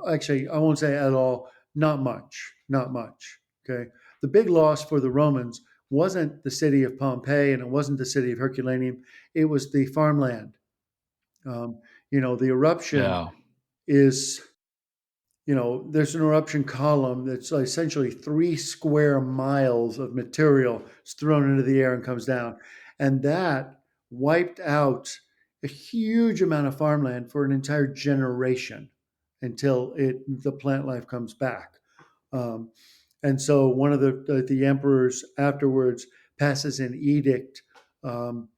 Actually, I won't say at all. Not much. Not much. Okay. The big loss for the Romans wasn't the city of Pompeii, and it wasn't the city of Herculaneum. It was the farmland. The eruption Yeah. is, there's an eruption column that's essentially 3 square miles of material is thrown into the air and comes down. And that wiped out a huge amount of farmland for an entire generation until the plant life comes back. Um, and so one of the emperors afterwards passes an edict um,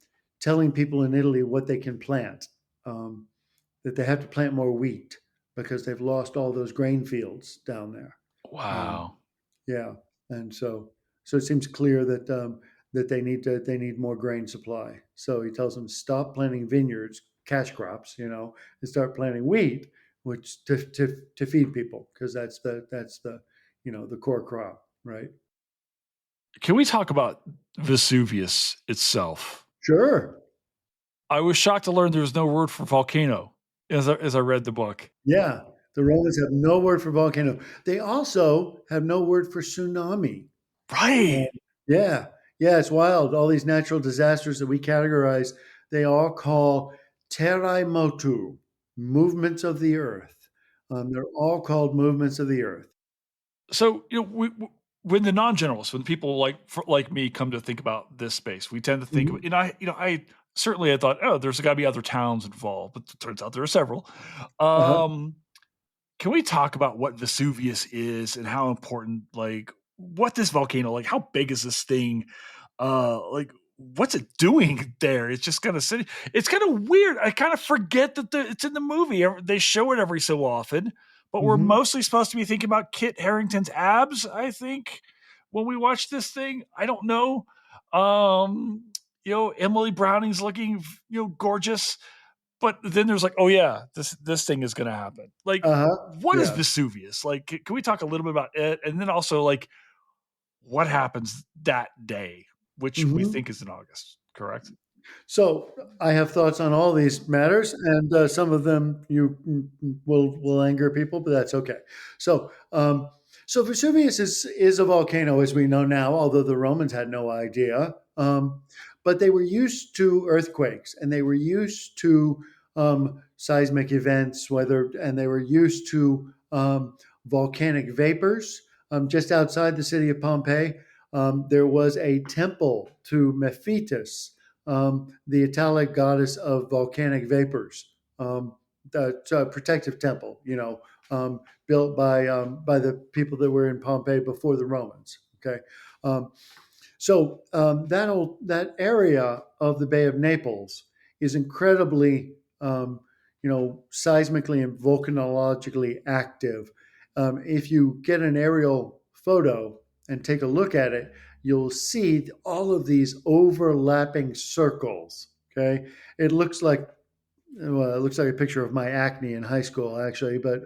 telling people in Italy what they can plant, that they have to plant more wheat because they've lost all those grain fields down there. Um, Wow. yeah, and so it seems clear that they need more grain supply. So he tells them stop planting vineyards, cash crops, and start planting wheat, which to feed people, because that's the the core crop, right? Can we talk about Vesuvius itself? Sure. I was shocked to learn there was no word for volcano as I read the book. Yeah. The Romans have no word for volcano. They also have no word for tsunami. Uh, Right. yeah, yeah, it's wild. All these natural disasters that we categorize, they all call terremotu, movements of the earth. They're all called movements of the earth. So, when the non-generalists, when people like me come to think about this space, we tend to think of, Mhm. and I certainly had thought, oh, there's got to be other towns involved, but it turns out there are several. Uh-huh. Um, can we talk about what Vesuvius is and how important, like, what this volcano, like, how big is this thing? Like, what's it doing there? It's just kind of sitting. It's kind of weird. I kind of forget that it's in the movie. They show it every so often, but we're Hmm. mostly supposed to be thinking about Kit Harrington's abs, I think, when we watch this thing. I don't know. Emily Browning's looking, gorgeous. But then there's like, oh yeah, this thing is gonna happen. Like, Uh-huh. what is Yeah. Vesuvius? Like, can we talk a little bit about it? And then also like what happens that day? which we Hmm. think is in August, correct? So I have thoughts on all these matters, and some of them you will anger people, but that's okay. So so Vesuvius is a volcano as we know now, although the Romans had no idea. But they were used to earthquakes, and they were used to seismic events, and they were used to volcanic vapors. Just outside the city of Pompeii, there was a temple to Mephitis, the Italic goddess of volcanic vapors, the protective temple, built by the people that were in Pompeii before the Romans. Okay, um, so that area of the Bay of Naples is incredibly, seismically and volcanologically active. If you get an aerial photo and take a look at it, you'll see all of these overlapping circles. Okay, it looks like well, it looks like a picture of my acne in high school, actually. But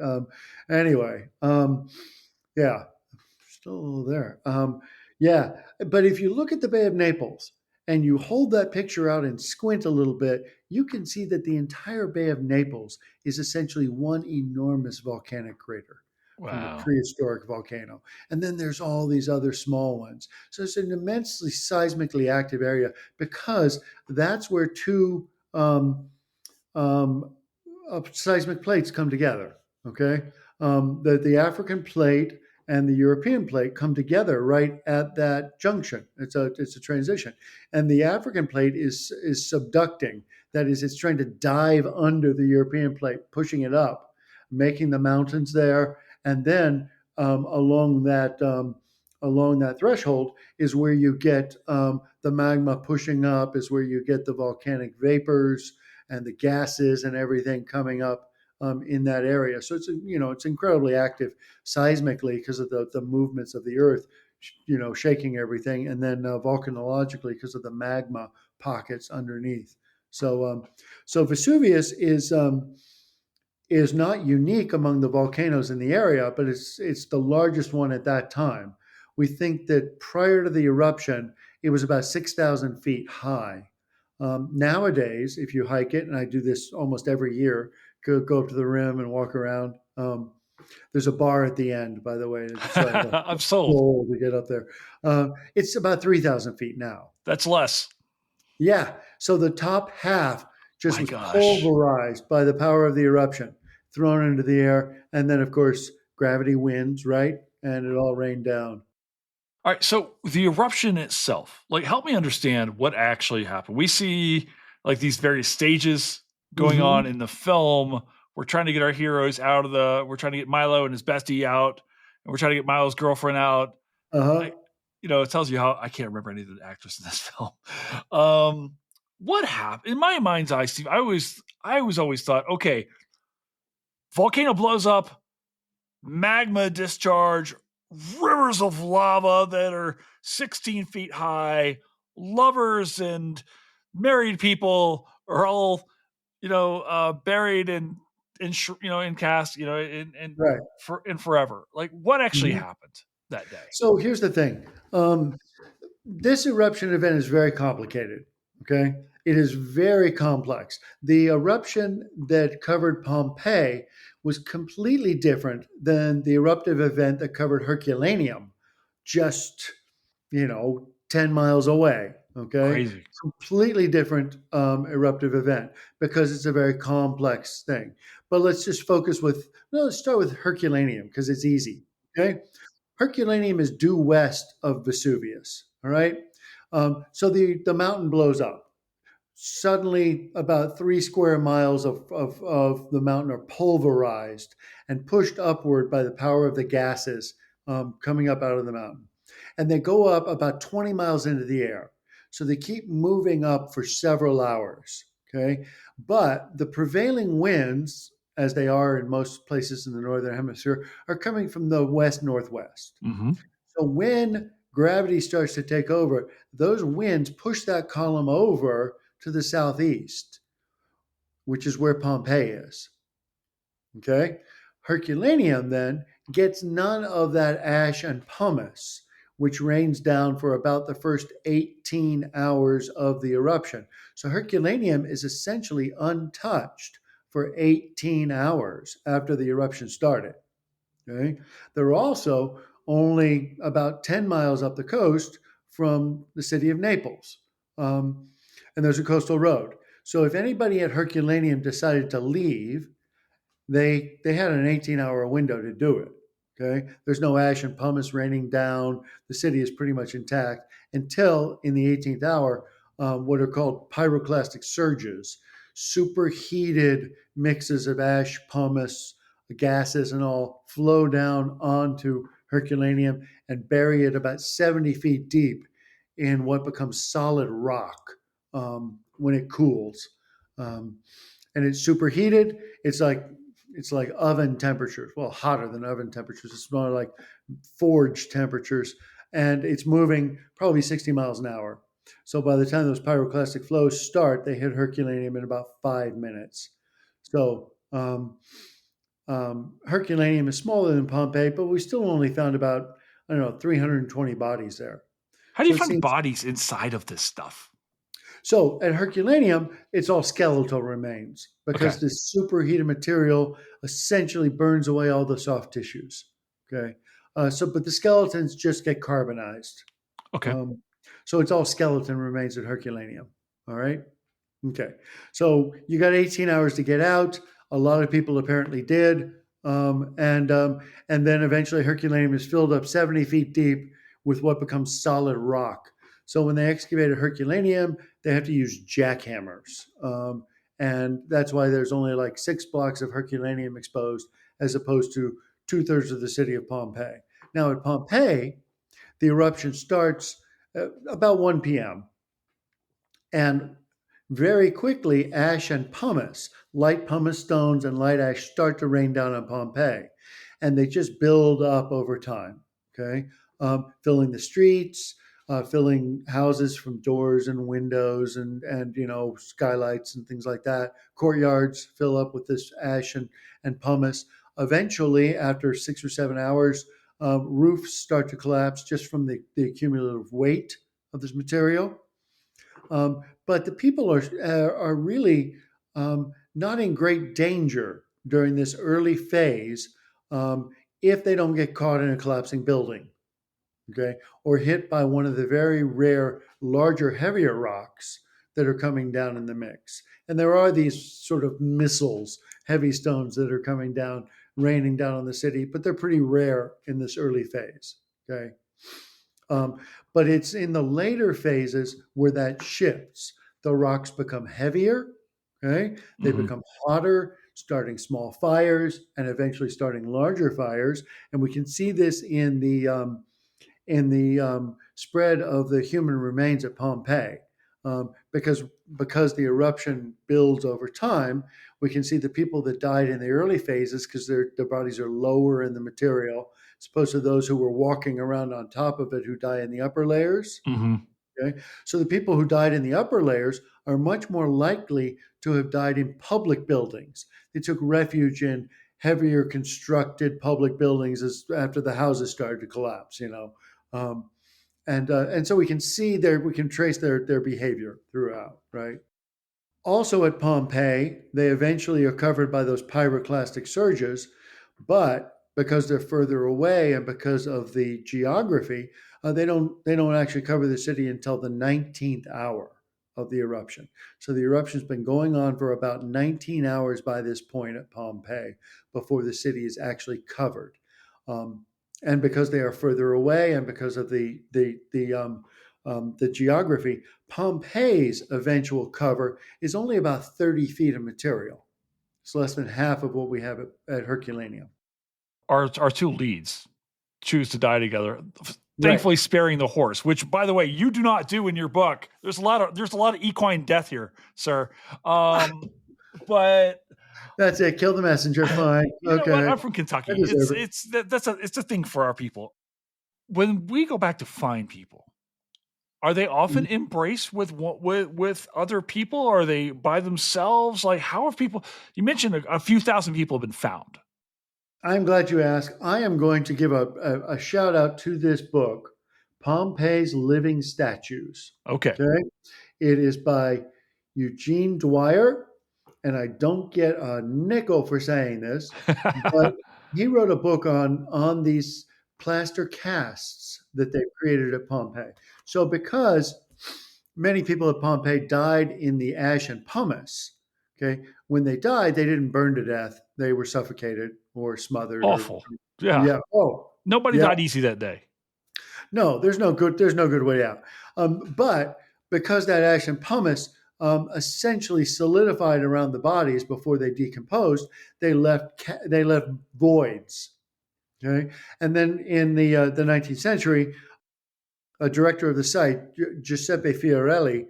anyway, yeah, still there. Yeah, but if you look at the Bay of Naples and you hold that picture out and squint a little bit, you can see that the entire Bay of Naples is essentially one enormous volcanic crater from a Wow. prehistoric volcano. And then there's all these other small ones. So it's an immensely seismically active area because that's where two um, seismic plates come together. Okay, the African plate and the European plate come together right at that junction. It's a transition, and the African plate is subducting. That is, it's trying to dive under the European plate, pushing it up, making the mountains there, and then along that threshold is where you get the magma pushing up, is where you get the volcanic vapors and the gases and everything coming up in that area. So it's incredibly active seismically because of the movements of the Earth, shaking everything, and then volcanologically because of the magma pockets underneath. So Vesuvius is not unique among the volcanoes in the area, but it's the largest one at that time. We think that prior to the eruption, it was about 6,000 feet high. Nowadays, if you hike it, and I do this almost every year, go up to the rim and walk around. There's a bar at the end, by the way. It's like a I'm sold. pole to get up there. It's about 3,000 feet now. That's less. Yeah. So the top half just My was gosh. pulverized by the power of the eruption, thrown into the air. And then, of course, gravity wins, right? And it all rained down. All right, so the eruption itself, like, help me understand what actually happened. We see like these various stages going on Hmm. in the film. We're trying to get our heroes out of the. We're trying to get Milo and his bestie out, and we're trying to get Milo's girlfriend out. Uh huh. I, it tells you how I can't remember any of the actors in this film. Um, what happened in my mind's eye, Steve? I was always thought, okay, volcano blows up, magma discharge, rivers of lava that are 16 feet high, lovers and married people are all, buried in cast, Right. in forever. Like, what actually Hmm. happened that day? So here's the thing. This eruption event is very complicated. Okay. It is very complex. The eruption that covered Pompeii was completely different than the eruptive event that covered Herculaneum, just 10 miles away. Okay. Crazy. Completely different eruptive event because it's a very complex thing. But let's start with Herculaneum because it's easy. Okay. Herculaneum is due west of Vesuvius. All right. So the mountain blows up. Suddenly, about 3 square miles of the mountain are pulverized and pushed upward by the power of the gases coming up out of the mountain. And they go up about 20 miles into the air. So they keep moving up for several hours. Okay. But the prevailing winds, as they are in most places in the northern hemisphere, are coming from the west northwest. Hmm. So when gravity starts to take over, those winds push that column over to the southeast, which is where Pompeii is. Okay. Herculaneum then gets none of that ash and pumice, which rains down for about the first 18 hours of the eruption. So Herculaneum is essentially untouched for 18 hours after the eruption started. Okay? They're also only about 10 miles up the coast from the city of Naples. And there's a coastal road. So if anybody at Herculaneum decided to leave, they had an 18-hour window to do it. Okay, there's no ash and pumice raining down. The city is pretty much intact until in the 18th hour, what are called pyroclastic surges, superheated mixes of ash, pumice, gases, and all flow down onto Herculaneum and bury it about 70 feet deep in what becomes solid rock when it cools. And it's superheated. It's like oven temperatures. Well, hotter than oven temperatures. It's more like forge temperatures, and it's moving probably 60 miles an hour. So by the time those pyroclastic flows start, they hit Herculaneum in about 5 minutes. So Herculaneum is smaller than Pompeii, but we still only found about, I don't know, 320 bodies there. How do you So it find seems bodies inside of this stuff? So at Herculaneum, it's all skeletal remains Okay. because this superheated material essentially burns away all the soft tissues. Okay. But the skeletons just get carbonized. Okay. Um, so it's all skeleton remains at Herculaneum. All right. Okay. So you got 18 hours to get out. A lot of people apparently did. And then eventually Herculaneum is filled up 70 feet deep with what becomes solid rock. So when they excavated Herculaneum, they have to use jackhammers. And that's why there's only like 6 blocks of Herculaneum exposed as opposed to 2/3 of the city of Pompeii. Now at Pompeii, the eruption starts about 1 p.m. And very quickly, ash and pumice, light pumice stones and light ash start to rain down on Pompeii. And they just build up over time, okay? Filling the streets, filling houses from doors and windows and skylights and things like that. Courtyards fill up with this ash and pumice. Eventually, after 6 or 7 hours, roofs start to collapse just from the cumulative weight of this material. But the people are really not in great danger during this early phase if they don't get caught in a collapsing building, okay, or hit by one of the very rare, larger, heavier rocks that are coming down in the mix. And there are these sort of missiles, heavy stones that are coming down, raining down on the city, but they're pretty rare in this early phase, okay? Um, but it's in the later phases where that shifts. The rocks become heavier, okay? They Mm-hmm. become hotter, starting small fires and eventually starting larger fires. And we can see this in the spread of the human remains at Pompeii. Because the eruption builds over time, we can see the people that died in the early phases because their bodies are lower in the material, as opposed to those who were walking around on top of it who die in the upper layers. Mm-hmm. Okay, so the people who died in the upper layers are much more likely to have died in public buildings. They took refuge in heavier constructed public buildings after the houses started to collapse. Um, and so we can see we can trace their behavior throughout, right? Also at Pompeii, they eventually are covered by those pyroclastic surges, but because they're further away and because of the geography, they don't actually cover the city until the 19th hour of the eruption. So the eruption's been going on for about 19 hours by this point at Pompeii before the city is actually covered. Um, and because they are further away, and because of the geography, Pompeii's eventual cover is only about 30 feet of material. It's less than half of what we have at Herculaneum. Our two leads choose to die together, Right. thankfully sparing the horse, which, by the way, you do not do in your book. There's a lot of equine death here, sir. But That's it. Kill the messenger. Fine. you know what? Okay. I'm from I Kentucky. deserve it. It's a thing for our people. When we go back to find people, are they often embraced with other people? Or are they by themselves? Like, how have people? You mentioned a few thousand people have been found. I'm glad you asked. I am going to give a shout out to this book Pompeii's Living Statues. Okay. Okay. It is by Eugene Dwyer, and I don't get a nickel for saying this, but he wrote a book on these plaster casts that they created at Pompeii. So because many people at Pompeii died in the ash and pumice, okay, when they died, they didn't burn to death. They were suffocated or smothered or Awful. Yeah. yeah. Oh, Nobody yeah. died easy that day. No, there's no good way out. But because that ash and pumice essentially solidified around the bodies before they decomposed, they left voids. Okay, and then in the 19th century, a director of the site, Giuseppe Fiorelli,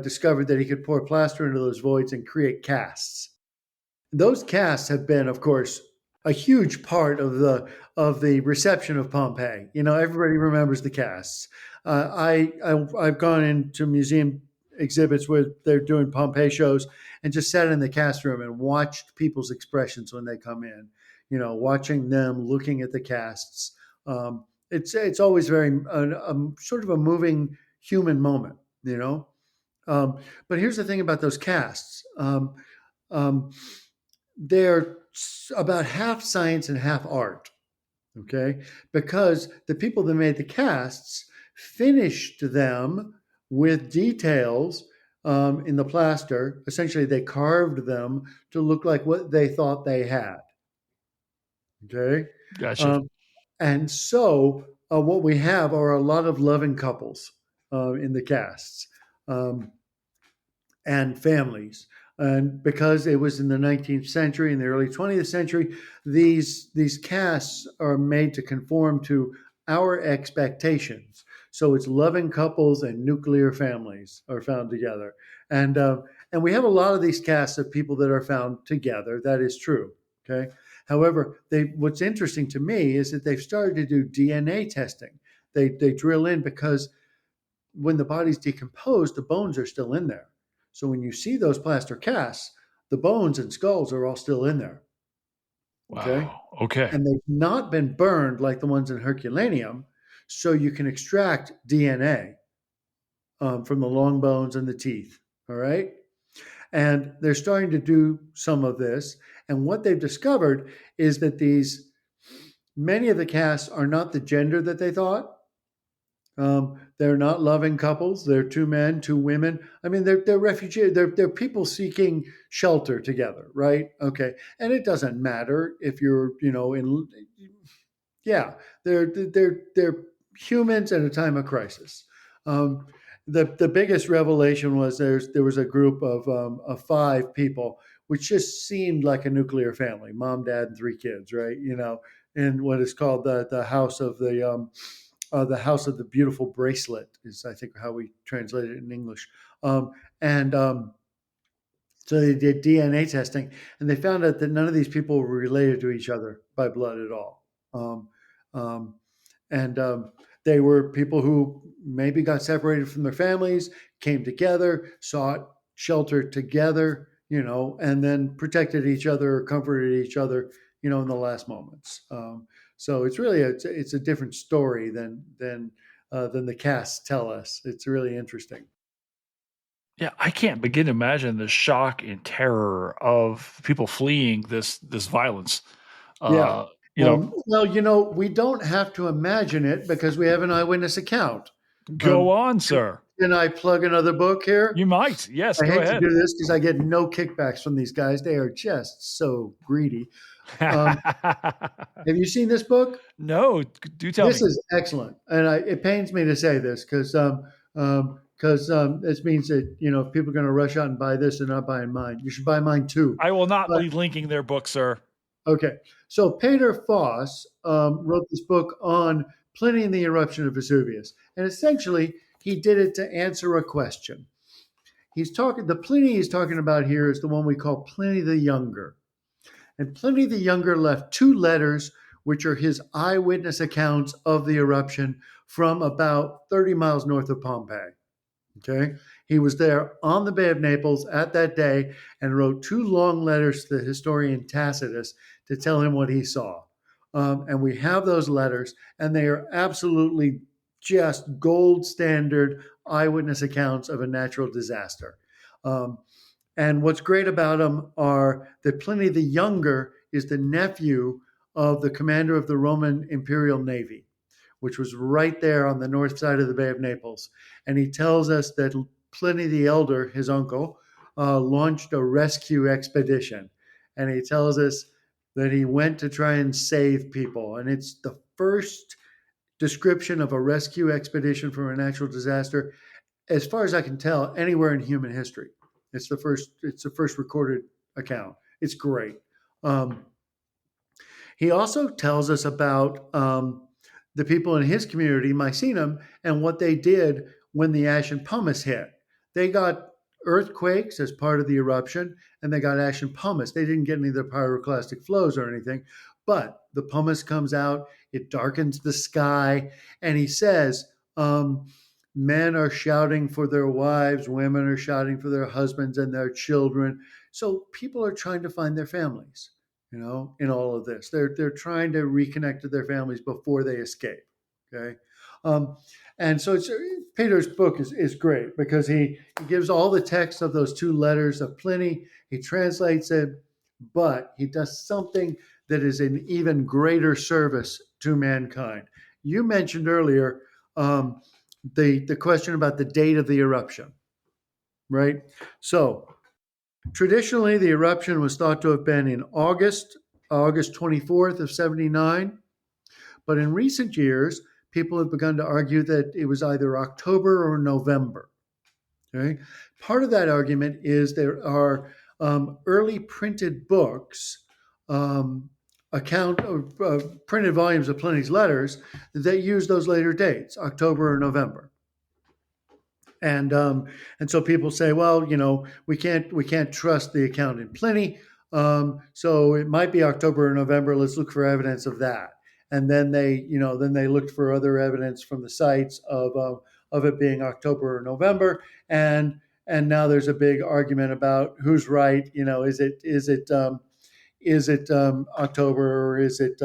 discovered that he could pour plaster into those voids and create casts. Those casts have been, of course, a huge part of the reception of Pompeii. You know, everybody remembers the casts. I've gone into museum exhibits where they're doing Pompeii shows and just sat in the cast room and watched people's expressions when they come in. You know, watching them looking at the casts. It's always very sort of a moving human moment. You know, but here's the thing about those casts. Um, they're about half science and half art, okay? Because the people that made the casts finished them with details in the plaster. Essentially, they carved them to look like what they thought they had, okay? Gotcha. Um, and so, what we have are a lot of loving couples in the casts. And families. And because it was in the 19th century and the early 20th century, these casts are made to conform to our expectations. So it's loving couples and nuclear families are found together, and we have a lot of these casts of people that are found together. That is true. Okay. However, what's interesting to me is that they've started to do DNA testing. They drill in because when the body's decomposed, the bones are still in there. So when you see those plaster casts, the bones and skulls are all still in there. Okay. Wow. Okay. And they've not been burned like the ones in Herculaneum. So you can extract DNA from the long bones and the teeth. All right. And they're starting to do some of this. And what they've discovered is that many of the casts are not the gender that they thought. They're not loving couples. They're two men, two women. I mean, they're refugees. They're people seeking shelter together, right? Okay, and it doesn't matter if you're, in. Yeah, they're humans at a time of crisis. Um, the biggest revelation was there was a group of five people, which just seemed like a nuclear family: mom, dad, and three kids, right? In what is called the house of the House of the Beautiful Bracelet is, I think, how we translate it in English. And so they did DNA testing, and they found out that none of these people were related to each other by blood at all. Um, um, and they were people who maybe got separated from their families, came together, sought shelter together, and then protected each other or comforted each other, in the last moments. So it's really it's a different story than the casts tell us. It's really interesting. Yeah, I can't begin to imagine the shock and terror of people fleeing this violence. Yeah. Uh, you know, Well, we don't have to imagine it because we have an eyewitness account. go Um, on, sir. can I plug another book here? You might. Yes, I go hate to ahead. do this because I get no kickbacks from these guys. They are just so greedy. Um, have you seen this book? No, do tell This me. is excellent, and it pains me to say this because this means that if people are going to rush out and buy this, they're not buying mine. You should buy mine too. I will not But be linking their book, sir. okay, so Peter Foss wrote this book on Pliny and the eruption of Vesuvius, and essentially he did it to answer a question. The Pliny he's talking about here is the one we call Pliny the Younger. And Pliny the Younger left two letters, which are his eyewitness accounts of the eruption from about 30 miles north of Pompeii. Okay. He was there on the Bay of Naples at that day and wrote two long letters to the historian Tacitus to tell him what he saw. And we have those letters, and they are absolutely just gold standard eyewitness accounts of a natural disaster. Um, and what's great about them are that Pliny the Younger is the nephew of the commander of the Roman Imperial Navy, which was right there on the north side of the Bay of Naples. And he tells us that Pliny the Elder, his uncle, launched a rescue expedition. And he tells us that he went to try and save people. And it's the first description of a rescue expedition from a natural disaster, as far as I can tell, anywhere in human history. It's the first. It's the first recorded account. It's great. Um, he also tells us about the people in his community, Mycenum, and what they did when the ash and pumice hit. They got earthquakes as part of the eruption, and they got ash and pumice. They didn't get any of the pyroclastic flows or anything, but the pumice comes out, it darkens the sky, and he says, men are shouting for their wives, women are shouting for their husbands and their children. So people are trying to find their families, in all of this. They're trying to reconnect to their families before they escape. Okay. Um, and so Peter's book is great because he gives all the text of those two letters of Pliny. He translates it, but he does something that is an even greater service to mankind. You mentioned earlier the question about the date of the eruption, right? So traditionally, the eruption was thought to have been in August 24th of 79. But in recent years, people have begun to argue that it was either October or November. Okay? Part of that argument is there are early printed books, account of printed volumes of Pliny's letters that use those later dates, October or November. And so people say, well, we can't trust the account in Pliny, so it might be October or November. Let's look for evidence of that. And then they looked for other evidence from the sites of it being October or November, and now there's a big argument about who's right. Is it October, or is it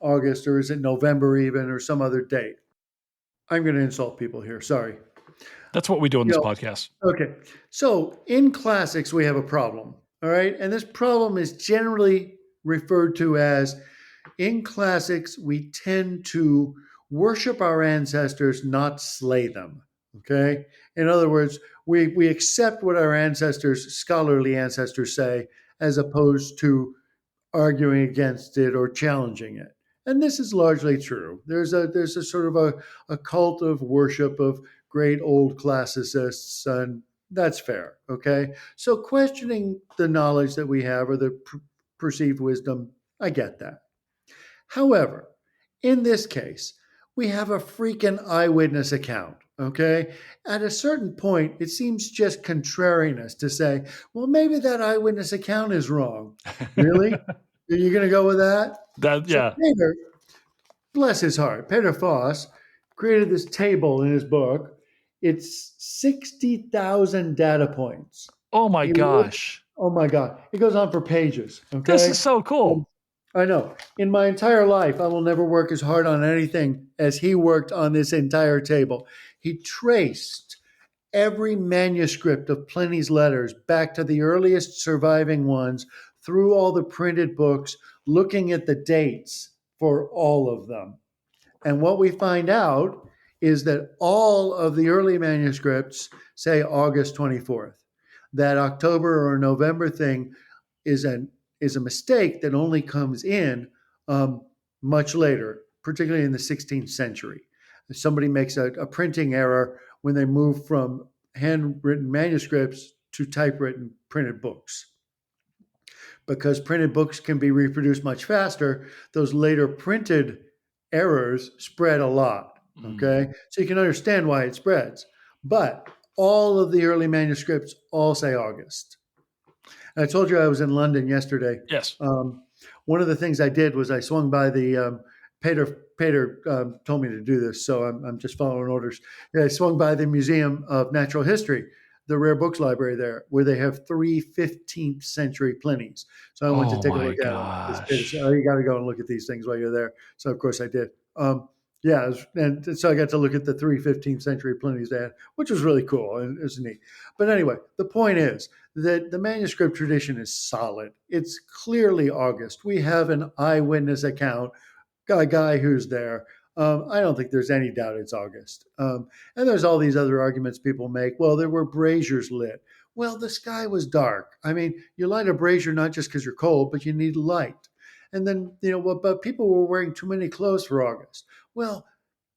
August, or is it November even, or some other date? I'm going to insult people here. Sorry. That's what we do on You this know, podcast. okay. So in classics, we have a problem. All right. And this problem is generally referred to as, in classics, we tend to worship our ancestors, not slay them. Okay. In other words, we accept what our ancestors, scholarly ancestors, say, as opposed to arguing against it or challenging it. And this is largely true. There's a sort of a cult of worship of great old classicists, and that's fair. Okay. So questioning the knowledge that we have or the perceived wisdom, I get that. However, in this case, we have a freaking eyewitness account. Okay. At a certain point, it seems just contrariness to say, well, maybe that eyewitness account is wrong. Really? Are you going to go with that? So Yeah. Peter, bless his heart, Peter Foss created this table in his book. It's 60,000 data points. Oh my He looked, gosh. oh my God, it goes on for pages. This is Okay. so cool. I know. In my entire life, I will never work as hard on anything as he worked on this entire table. He traced every manuscript of Pliny's letters back to the earliest surviving ones, through all the printed books, looking at the dates for all of them. And what we find out is that all of the early manuscripts say August 24th. That October or November thing is a mistake that only comes in much later, particularly in the 16th century. Somebody makes a printing error when they move from handwritten manuscripts to typewritten printed books. Because printed books can be reproduced much faster, those later printed errors spread a lot. Okay. So you can understand why it spreads. But all of the early manuscripts all say August. And I told you I was in London yesterday. Yes. One of the things I did was I swung by the Pater told me to do this, so I'm just following orders. Yeah, I swung by the Museum of Natural History, the rare books library there, where they have three 15th century Plinies. So I went to Oh take a my look at them. Because Peter said, gosh. oh, you got to go and look at these things while you're there. So of course I did. Yeah, and so I got to look at the three 15th century Pliny's dad, which was really cool and it was neat. But anyway, the point is that the manuscript tradition is solid. It's clearly August. We have an eyewitness account, a guy who's there. I don't think there's any doubt it's August. And there's all these other arguments people make. Well, there were braziers lit. Well, the sky was dark. I mean, you light a brazier not just because you're cold, but you need light. And then, but people were wearing too many clothes for August. Well,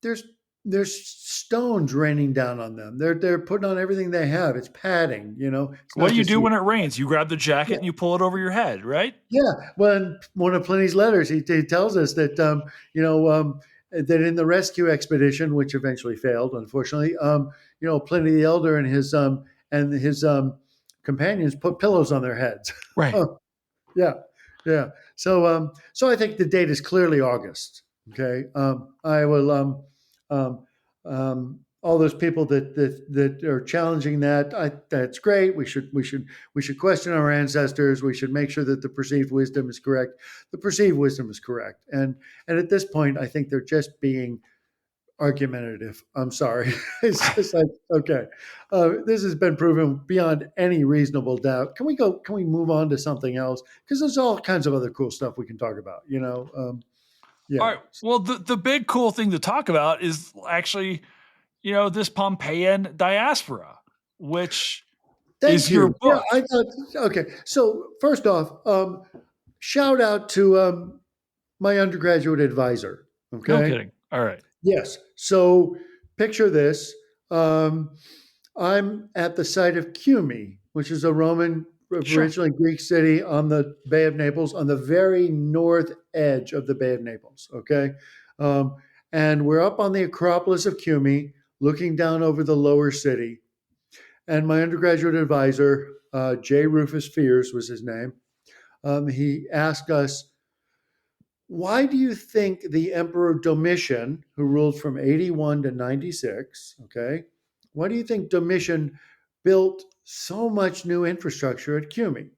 there's there's stones raining down on them. They're putting on everything they have. It's padding. It's What not do you just do you. when it rains? You grab the jacket and you pull it over your head, right? Yeah, when one of Pliny's letters, he tells us that that in the rescue expedition, which eventually failed, unfortunately, Pliny the Elder and his companions put pillows on their heads. Right. Yeah, yeah. So I think the date is clearly August. Okay, I will. All those people that are challenging that, that's great. We should question our ancestors. We should make sure that the perceived wisdom is correct. The perceived wisdom is correct, and at this point, I think they're just being argumentative. I'm sorry. It's just like, okay, this has been proven beyond any reasonable doubt. Can we go? Can we move on to something else? Because there's all kinds of other cool stuff we can talk about. All Yeah. right. Well, the big cool thing to talk about is actually, this Pompeian diaspora, which Thank is your you. Yeah, book. I thought. Okay. So first off, shout out to my undergraduate advisor. No Okay. kidding. All right. Yes. So picture this. Um, I'm at the site of Cumae, which is a Roman, Sure. originally Greek city on the Bay of Naples, on the very north edge of the Bay of Naples. Okay. Um, and we're up on the Acropolis of Cumae, looking down over the lower city. And my undergraduate advisor, J. Rufus Fears was his name, he asked us, why do you think the Emperor Domitian, who ruled from 81 to 96, okay, why do you think Domitian built so much new infrastructure at Cumae?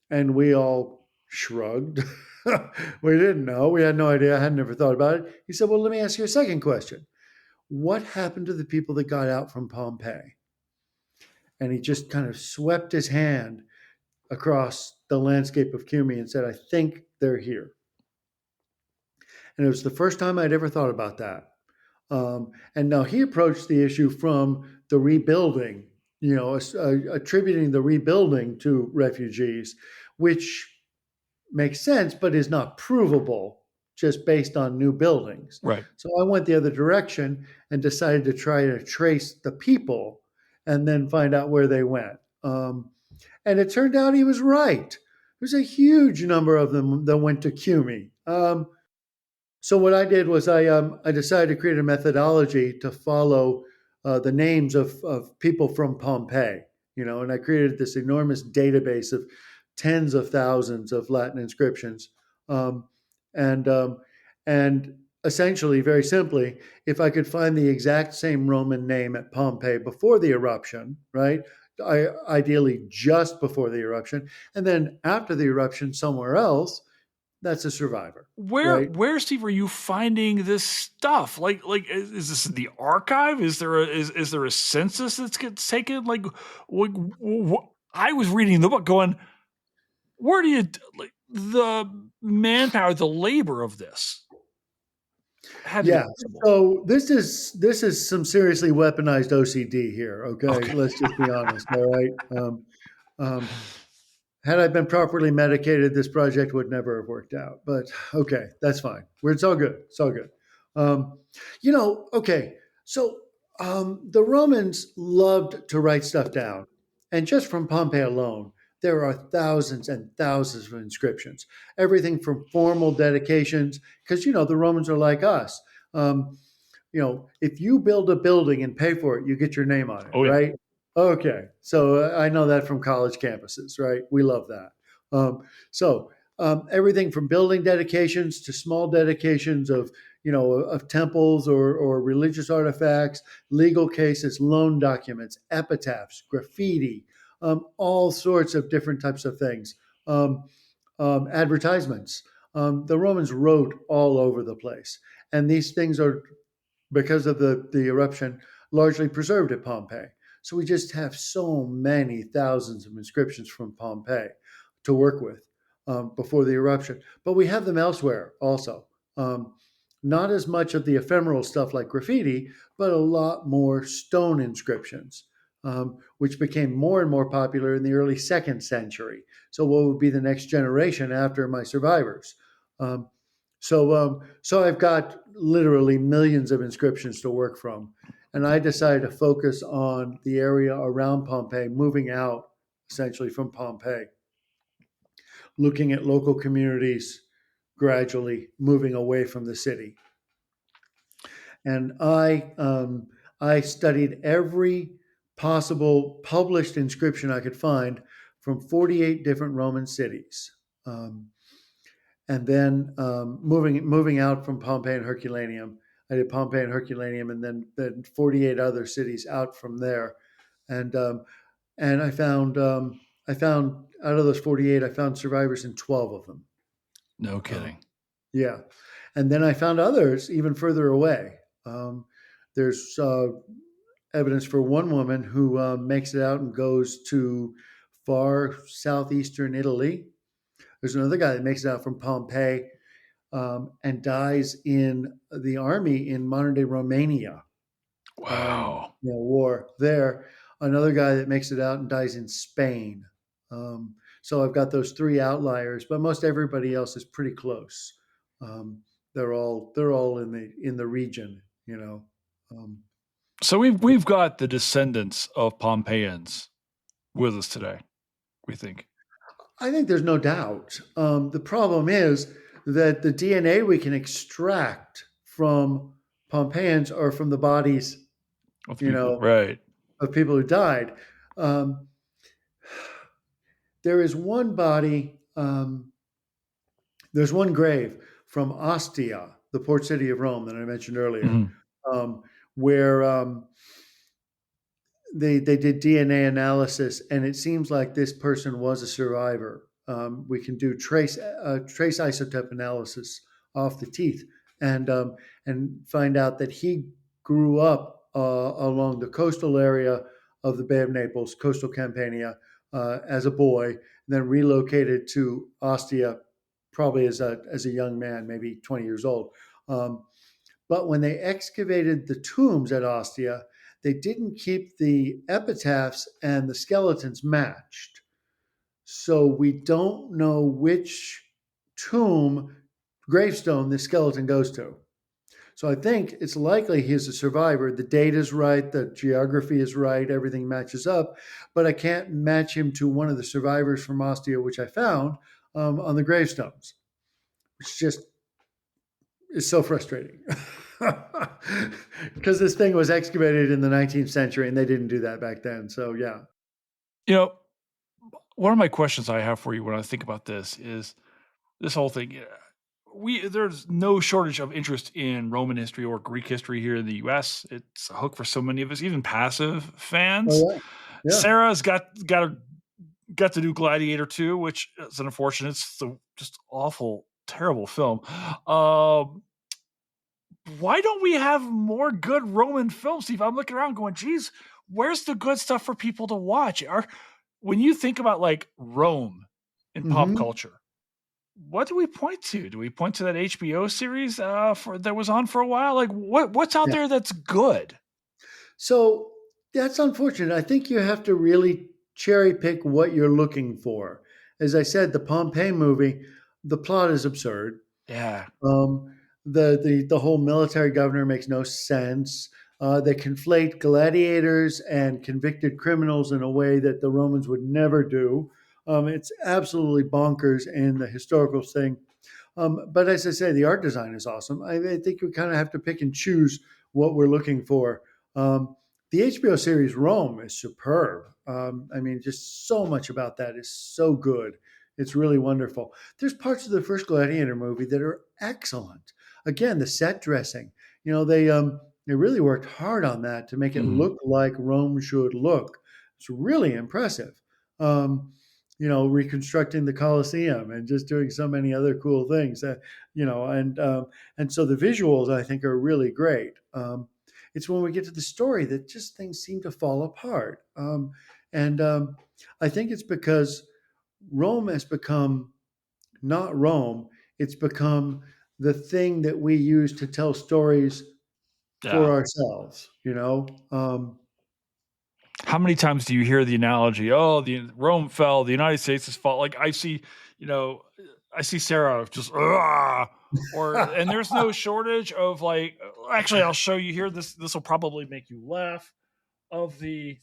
And we all shrugged. We didn't know. We had no idea. I had never thought about it. He said, well, let me ask you a second question. What happened to the people that got out from Pompeii? And he just kind of swept his hand across the landscape of Cumae and said, I think they're here. And it was the first time I'd ever thought about that. And now he approached the issue from the rebuilding, attributing the rebuilding to refugees, which makes sense, but is not provable just based on new buildings. Right. So I went the other direction and decided to try to trace the people and then find out where they went. And it turned out he was right. There's a huge number of them that went to Cumae. So what I did was I decided to create a methodology to follow the names of people from Pompeii, and I created this enormous database of tens of thousands of Latin inscriptions, um, and um, and essentially, very simply, if I could find the exact same Roman name at Pompeii before the eruption, right? Ideally, just before the eruption, and then after the eruption somewhere else, that's a survivor, right? Where, Steve, are you finding this stuff? Like, is this in the archive? Is there a census that's gets taken? Like, I was reading the book, going, where do you like the manpower, the labor of this had to be Yeah. incredible. So this is some seriously weaponized OCD here. Okay, Okay. let's just be honest. All right. Um, had I been properly medicated, this project would never have worked out. But okay, that's fine. It's all good. It's all good. Um, okay. So the Romans loved to write stuff down, and just from Pompeii alone, there are thousands and thousands of inscriptions. Everything from formal dedications, because the Romans are like us. Um, if you build a building and pay for it, you get your name on it, Oh yeah. right? Okay, so I know that from college campuses, right? We love that. Everything from building dedications to small dedications of temples or religious artifacts, legal cases, loan documents, epitaphs, graffiti, all sorts of different types of things. Advertisements. The Romans wrote all over the place. And these things are, because of the eruption, largely preserved at Pompeii. So we just have so many thousands of inscriptions from Pompeii to work with before the eruption. But we have them elsewhere also. Um, Not as much of the ephemeral stuff like graffiti, but a lot more stone inscriptions, which became more and more popular in the early second century. So, what would be the next generation after my survivors? Um, so I've got literally millions of inscriptions to work from, and I decided to focus on the area around Pompeii, moving out essentially from Pompeii, looking at local communities, gradually moving away from the city. And I studied every possible published inscription I could find from 48 different Roman cities. And then moving out from Pompeii and Herculaneum, I did Pompeii and Herculaneum, and then 48 other cities out from there, and and I found out of those 48, I found survivors in 12 of them. No Um, kidding. yeah, and then I found others even further away. Um, there's evidence for one woman who makes it out and goes to far southeastern Italy. There's another guy that makes it out from Pompeii and dies in the army in modern day Romania, Wow. war there. Another guy that makes it out and dies in Spain. So I've got those three outliers, but most everybody else is pretty close. Um, they're all in the region, you know. Um, So we've got the descendants of Pompeians with us today, we think. I think there's no doubt. The problem is that the DNA we can extract from Pompeians or from the bodies, Of the you people. know, Right. of people who died. Um, there is one body, there's one grave from Ostia, the port city of Rome that I mentioned earlier, Mhm. um, where they did DNA analysis, and it seems like this person was a survivor. We can do trace isotope analysis off the teeth, and find out that he grew up along the coastal area of the Bay of Naples, coastal Campania, as a boy, then relocated to Ostia, probably as a young man, maybe 20 years old. But when they excavated the tombs at Ostia, they didn't keep the epitaphs and the skeletons matched. So we don't know which tomb, gravestone, the skeleton goes to. So I think it's likely he's a survivor. The date is right, the geography is right, everything matches up, but I can't match him to one of the survivors from Ostia, which I found on the gravestones, which just is so frustrating. Because this thing was excavated in the 19th century and they didn't do that back then. So, yeah. You know, one of my questions I have for you when I think about this is this whole thing. There's no shortage of interest in Roman history or Greek history here in the US. It's a hook for so many of us, even passive fans. Oh, yeah. Yeah. Sarah's got to do Gladiator 2, which is unfortunate. It's a just awful, terrible film. Um, why don't we have more good Roman films, Steve? I'm looking around going, geez, where's the good stuff for people to watch? When you think about like Rome in pop Hmm. culture, what do we point to? Do we point to that HBO series for that was on for a while? Like what's out Yeah. there that's good? So that's unfortunate. I think you have to really cherry pick what you're looking for. As I said, the Pompeii movie, the plot is absurd. Yeah. The whole military governor makes no sense. They conflate gladiators and convicted criminals in a way that the Romans would never do. It's absolutely bonkers in the historical thing. But as I say, the art design is awesome. I think we kind of have to pick and choose what we're looking for. Um, the HBO series Rome is superb. I mean, just so much about that is so good. It's really wonderful. There's parts of the first Gladiator movie that are excellent. Again, the set dressing. They really worked hard on that to make it Mhm. look like Rome should look. It's really impressive. Um, reconstructing the Colosseum and just doing so many other cool things. And so the visuals I think are really great. It's when we get to the story that just things seem to fall apart. And I think it's because Rome has become not Rome; it's become the thing that we use to tell stories Yeah. for ourselves. How many times do you hear the analogy? Oh, the Rome fell, the United States has fallen. Like you know, I see Sarah just, and there's no shortage of like. Actually, I'll show you here. This will probably make you laugh. Of the,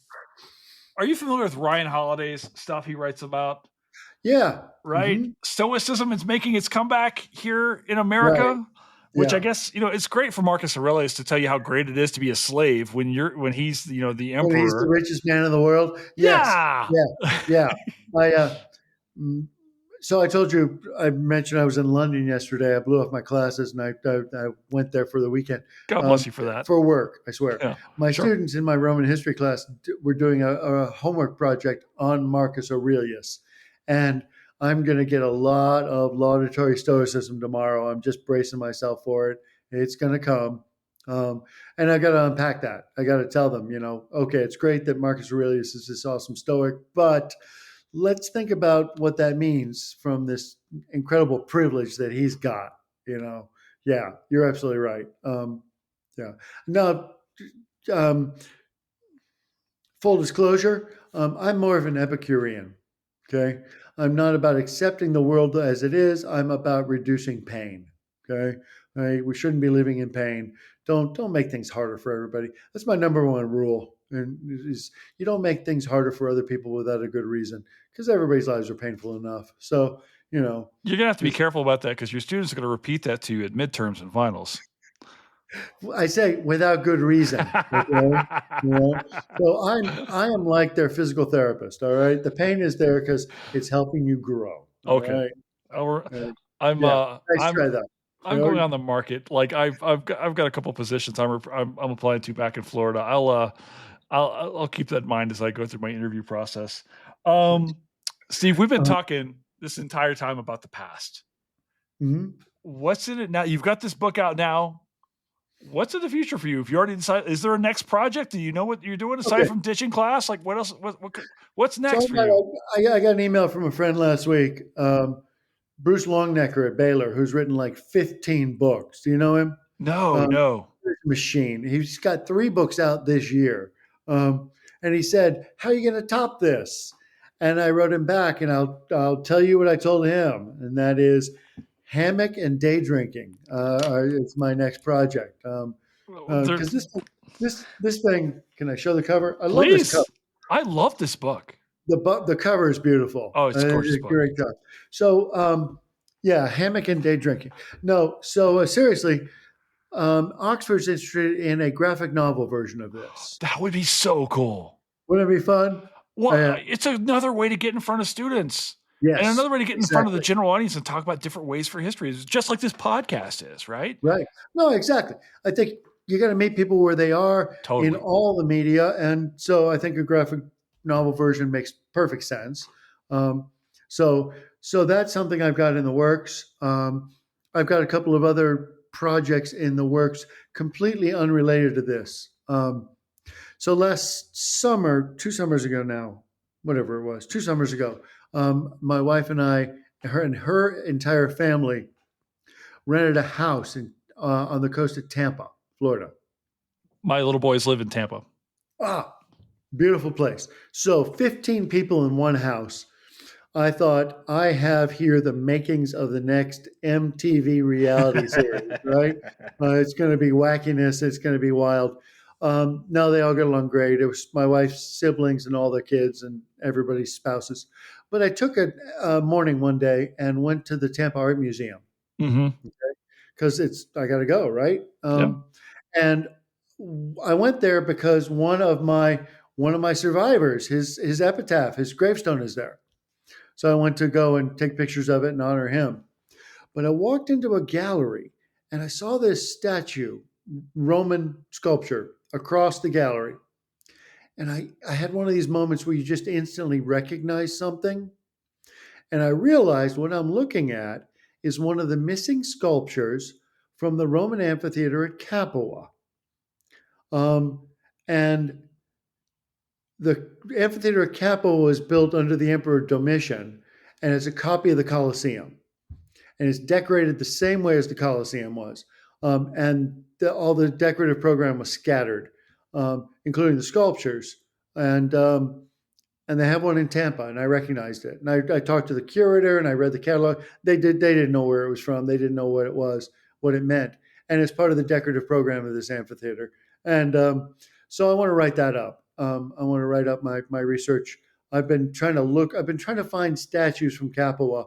are you familiar with Ryan Holiday's stuff he writes about? Yeah. Right, Stoicism is making its comeback here in Right. America. Which I Yeah. guess it's great for Marcus Aurelius to tell you how great it is to be a slave when he's the When he's the emperor. richest man in the world. Yes. Yeah. Yeah. Yeah. I mm, so I told you I mentioned I was in London yesterday. I blew off my classes and I went there for the weekend God bless you for that. for work. I swear. Yeah, My sure. students in my Roman history class were doing a homework project on Marcus Aurelius, and I'm going to get a lot of laudatory stoicism tomorrow. I'm just bracing myself for it. It's going to come. Um, and I got to unpack that. I got to tell them, okay, it's great that Marcus Aurelius is this awesome Stoic, but let's think about what that means from this incredible privilege that he's got. Yeah, you're absolutely right. Yeah. Now, um, full disclosure, I'm more of an Epicurean. Okay, I'm not about accepting the world as it is. I'm about reducing pain. Okay, right? We shouldn't be living in pain. Don't make things harder for everybody. That's my number one rule. And is you don't make things harder for other people without a good reason, because everybody's lives are painful enough. So You're gonna have to be just careful about that because your students are gonna repeat that to you at midterms and finals. I say without good reason. Okay, so I am like their physical therapist. All right, the pain is there because it's helping you grow. All Okay. right. Or- Uh, I'm yeah, uh nice I'm try that. I'm going on the market. Like I've got a couple positions I'm applying to back in Florida. I'll keep that in mind as I go through my interview process. Um, Steve, we've been Uh, talking this entire time about the past. mhm. What's in it now? You've got this book out now. What's in the future for you? If you already decided, is there a next project? Do you know what you're doing aside Okay, from ditching class? Like what else? What's so next for you? I got an email from a friend last week, Bruce Longnecker at Baylor, who's written like 15 books. Do you know him? No, Um, no. Machine. He's got 3 books out this year. And he said, "How are you going to top this?" And I wrote him back, and I'll tell you what I told him, and that is hammock and day drinking. It's my next project. There's Because this thing, can I show the cover? I love this cover. please. I love this book. The cover is beautiful. Oh, it's a gorgeous It's a book. great job. So yeah, hammock and day drinking. No, so seriously, Oxford's interested in a graphic novel version of this. That would be so cool. Wouldn't it be fun? Well, Uh, it's another way to get in front of students and yes, another way to get in front of the exactly. general audience and talk about different ways for history, just like this podcast is, right? Right. No, exactly. I think you got to meet people where they are in Totally. all the media, and so I think a graphic novel version makes perfect sense. Um, so, so that's something I've got in the works. I've got a couple of other projects in the works, completely unrelated to this. So last summer, 2 summers ago now, whatever it was, 2 summers ago, my wife and I, her entire family rented a house on the coast of Tampa, Florida. My little boys live in Tampa. Ah, beautiful place. So 15 people in one house. I thought I have here the makings of the next MTV reality series, right? It's going to be wackiness. It's going to be wild. No, they all get along great. It was my wife's siblings and all the kids and everybody's spouses. But I took a morning one day and went to the Tampa Art Museum Mm-hmm. because I got to go, right? Yeah. And I went there because one of my survivors, his epitaph, his gravestone is there. So I went to go and take pictures of it and honor him. But I walked into a gallery and I saw this statue, Roman sculpture, across the gallery. And I had one of these moments where you just instantly recognize something. And I realized what I'm looking at is one of the missing sculptures from the Roman amphitheater at Capua. And the amphitheater at Capua was built under the Emperor Domitian, and it's a copy of the Colosseum. And it's decorated the same way as the Colosseum was. All the decorative program was scattered, including the sculptures. And they have one in Tampa, and I recognized it. And I talked to the curator, and I read the catalog. They didn't know where it was from. They didn't know what it was, what it meant. And it's part of the decorative program of this amphitheater. And so I want to write that up. I want to write up my research. I've been trying to find statues from Capua,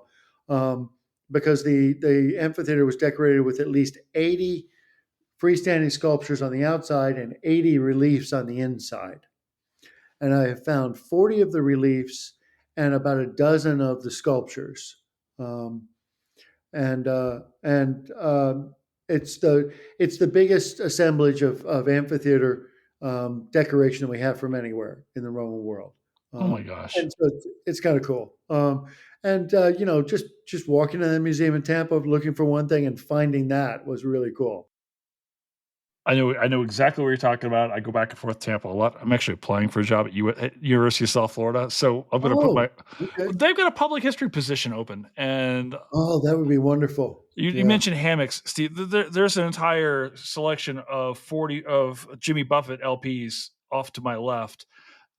because the amphitheater was decorated with at least 80 freestanding sculptures on the outside and 80 reliefs on the inside. And I have found 40 of the reliefs and about a dozen of the sculptures. It's the biggest assemblage of amphitheater decoration that we have from anywhere in the Roman world. Oh my gosh. And so it's kind of cool. Just walking to the museum in Tampa looking for one thing and finding that was really cool. I know exactly what you're talking about. I go back and forth to Tampa a lot. I'm actually applying for a job at University of South Florida, so I'm going to Okay. They've got a public history position open, and that would be wonderful. you mentioned hammocks, Steve. There's an entire selection of 40 of Jimmy Buffett LPs off to my left.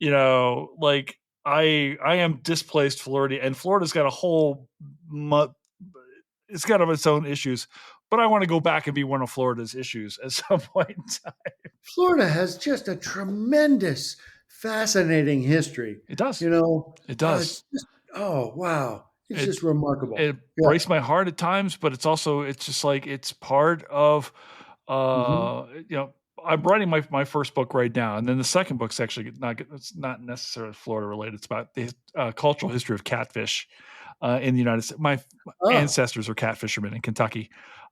Like I am displaced Florida, and Florida's got a whole it's got its own issues. But I want to go back and be one of Florida's issues at some point in time. Florida has just a tremendous, fascinating history. It does. It does. Wow. It's just remarkable. It breaks my heart at times, but it's just like it's part of, I'm writing my first book right now. And then the second book's actually it's not necessarily Florida related. It's about the cultural history of catfish in the United States. My ancestors are catfishermen in Kentucky.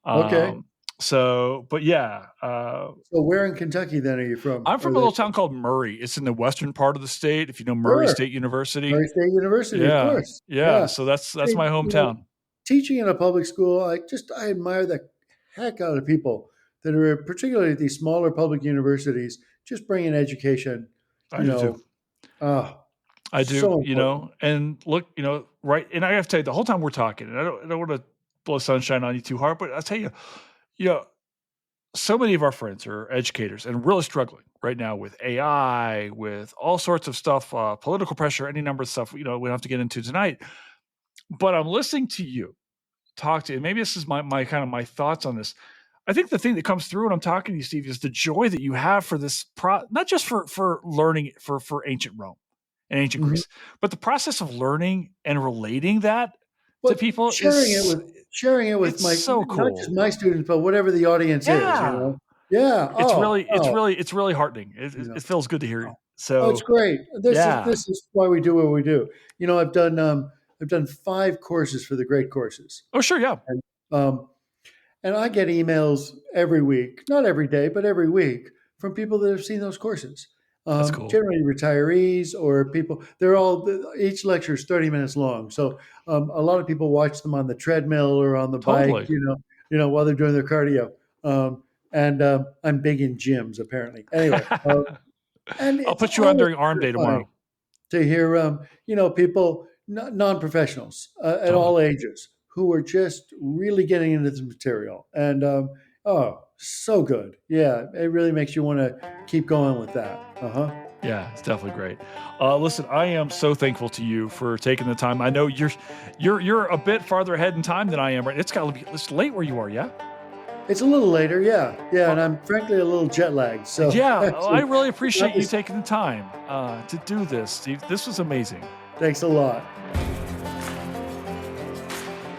Okay. So where in Kentucky then are you from? I'm from a little town called Murray. It's in the western part of the state. If you know Murray State University. Murray State University, of course. Yeah. So that's my hometown. Teaching in a public school, I admire the heck out of people that are, particularly at these smaller public universities, just bringing education. I do too. I do, so and look, right. And I have to tell you, the whole time we're talking, and I don't want to blow sunshine on you too hard, but I'll tell you, so many of our friends are educators and really struggling right now with AI, with all sorts of stuff, political pressure, any number of stuff, we don't have to get into tonight. But I'm listening to you talk to, and maybe this is my kind of my thoughts on this. I think the thing that comes through when I'm talking to you, Steve, is the joy that you have for this, not just for learning for ancient Rome and ancient Greece, but the process of learning and relating that to people, sharing it with my so cool. Not just my students, but whatever the audience is. Yeah, it's really heartening. It feels good to hear it. So it's great. This is why we do what we do. I've done 5 courses for the great courses. Oh, sure, yeah. And I get emails every week, not every day, but every week, from people that have seen those courses. That's cool. Generally retirees or people. Each lecture is 30 minutes long, so a lot of people watch them on the treadmill or on the bike, while they're doing their cardio. I'm big in gyms, apparently. Anyway, and I'll put you on during arm day tomorrow to hear people, non-professionals at all ages, who are just really getting into this material. And so good. Yeah, it really makes you want to keep going with that. Yeah, it's definitely great. Listen, I am so thankful to you for taking the time. I know you're a bit farther ahead in time than I am. Right? It's late where you are, yeah? It's a little later, yeah. And I'm frankly a little jet lagged. So I really appreciate you taking the time to do this, Steve. This was amazing. Thanks a lot.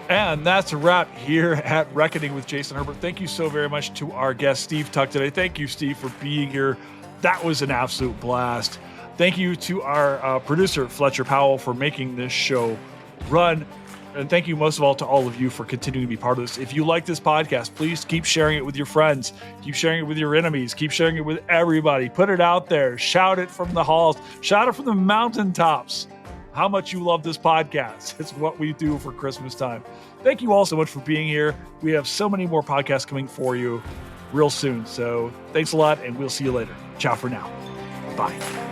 And that's a wrap here at Reckoning with Jason Herbert. Thank you so very much to our guest, Steve Tuck, today. Thank you, Steve, for being here. That was an absolute blast. Thank you to our producer, Fletcher Powell, for making this show run. And thank you most of all to all of you for continuing to be part of this. If you like this podcast, please keep sharing it with your friends. Keep sharing it with your enemies. Keep sharing it with everybody. Put it out there. Shout it from the halls. Shout it from the mountaintops. how much you love this podcast. It's what we do for Christmas time. Thank you all so much for being here. We have so many more podcasts coming for you real soon. So thanks a lot, and we'll see you later. Ciao for now. Bye.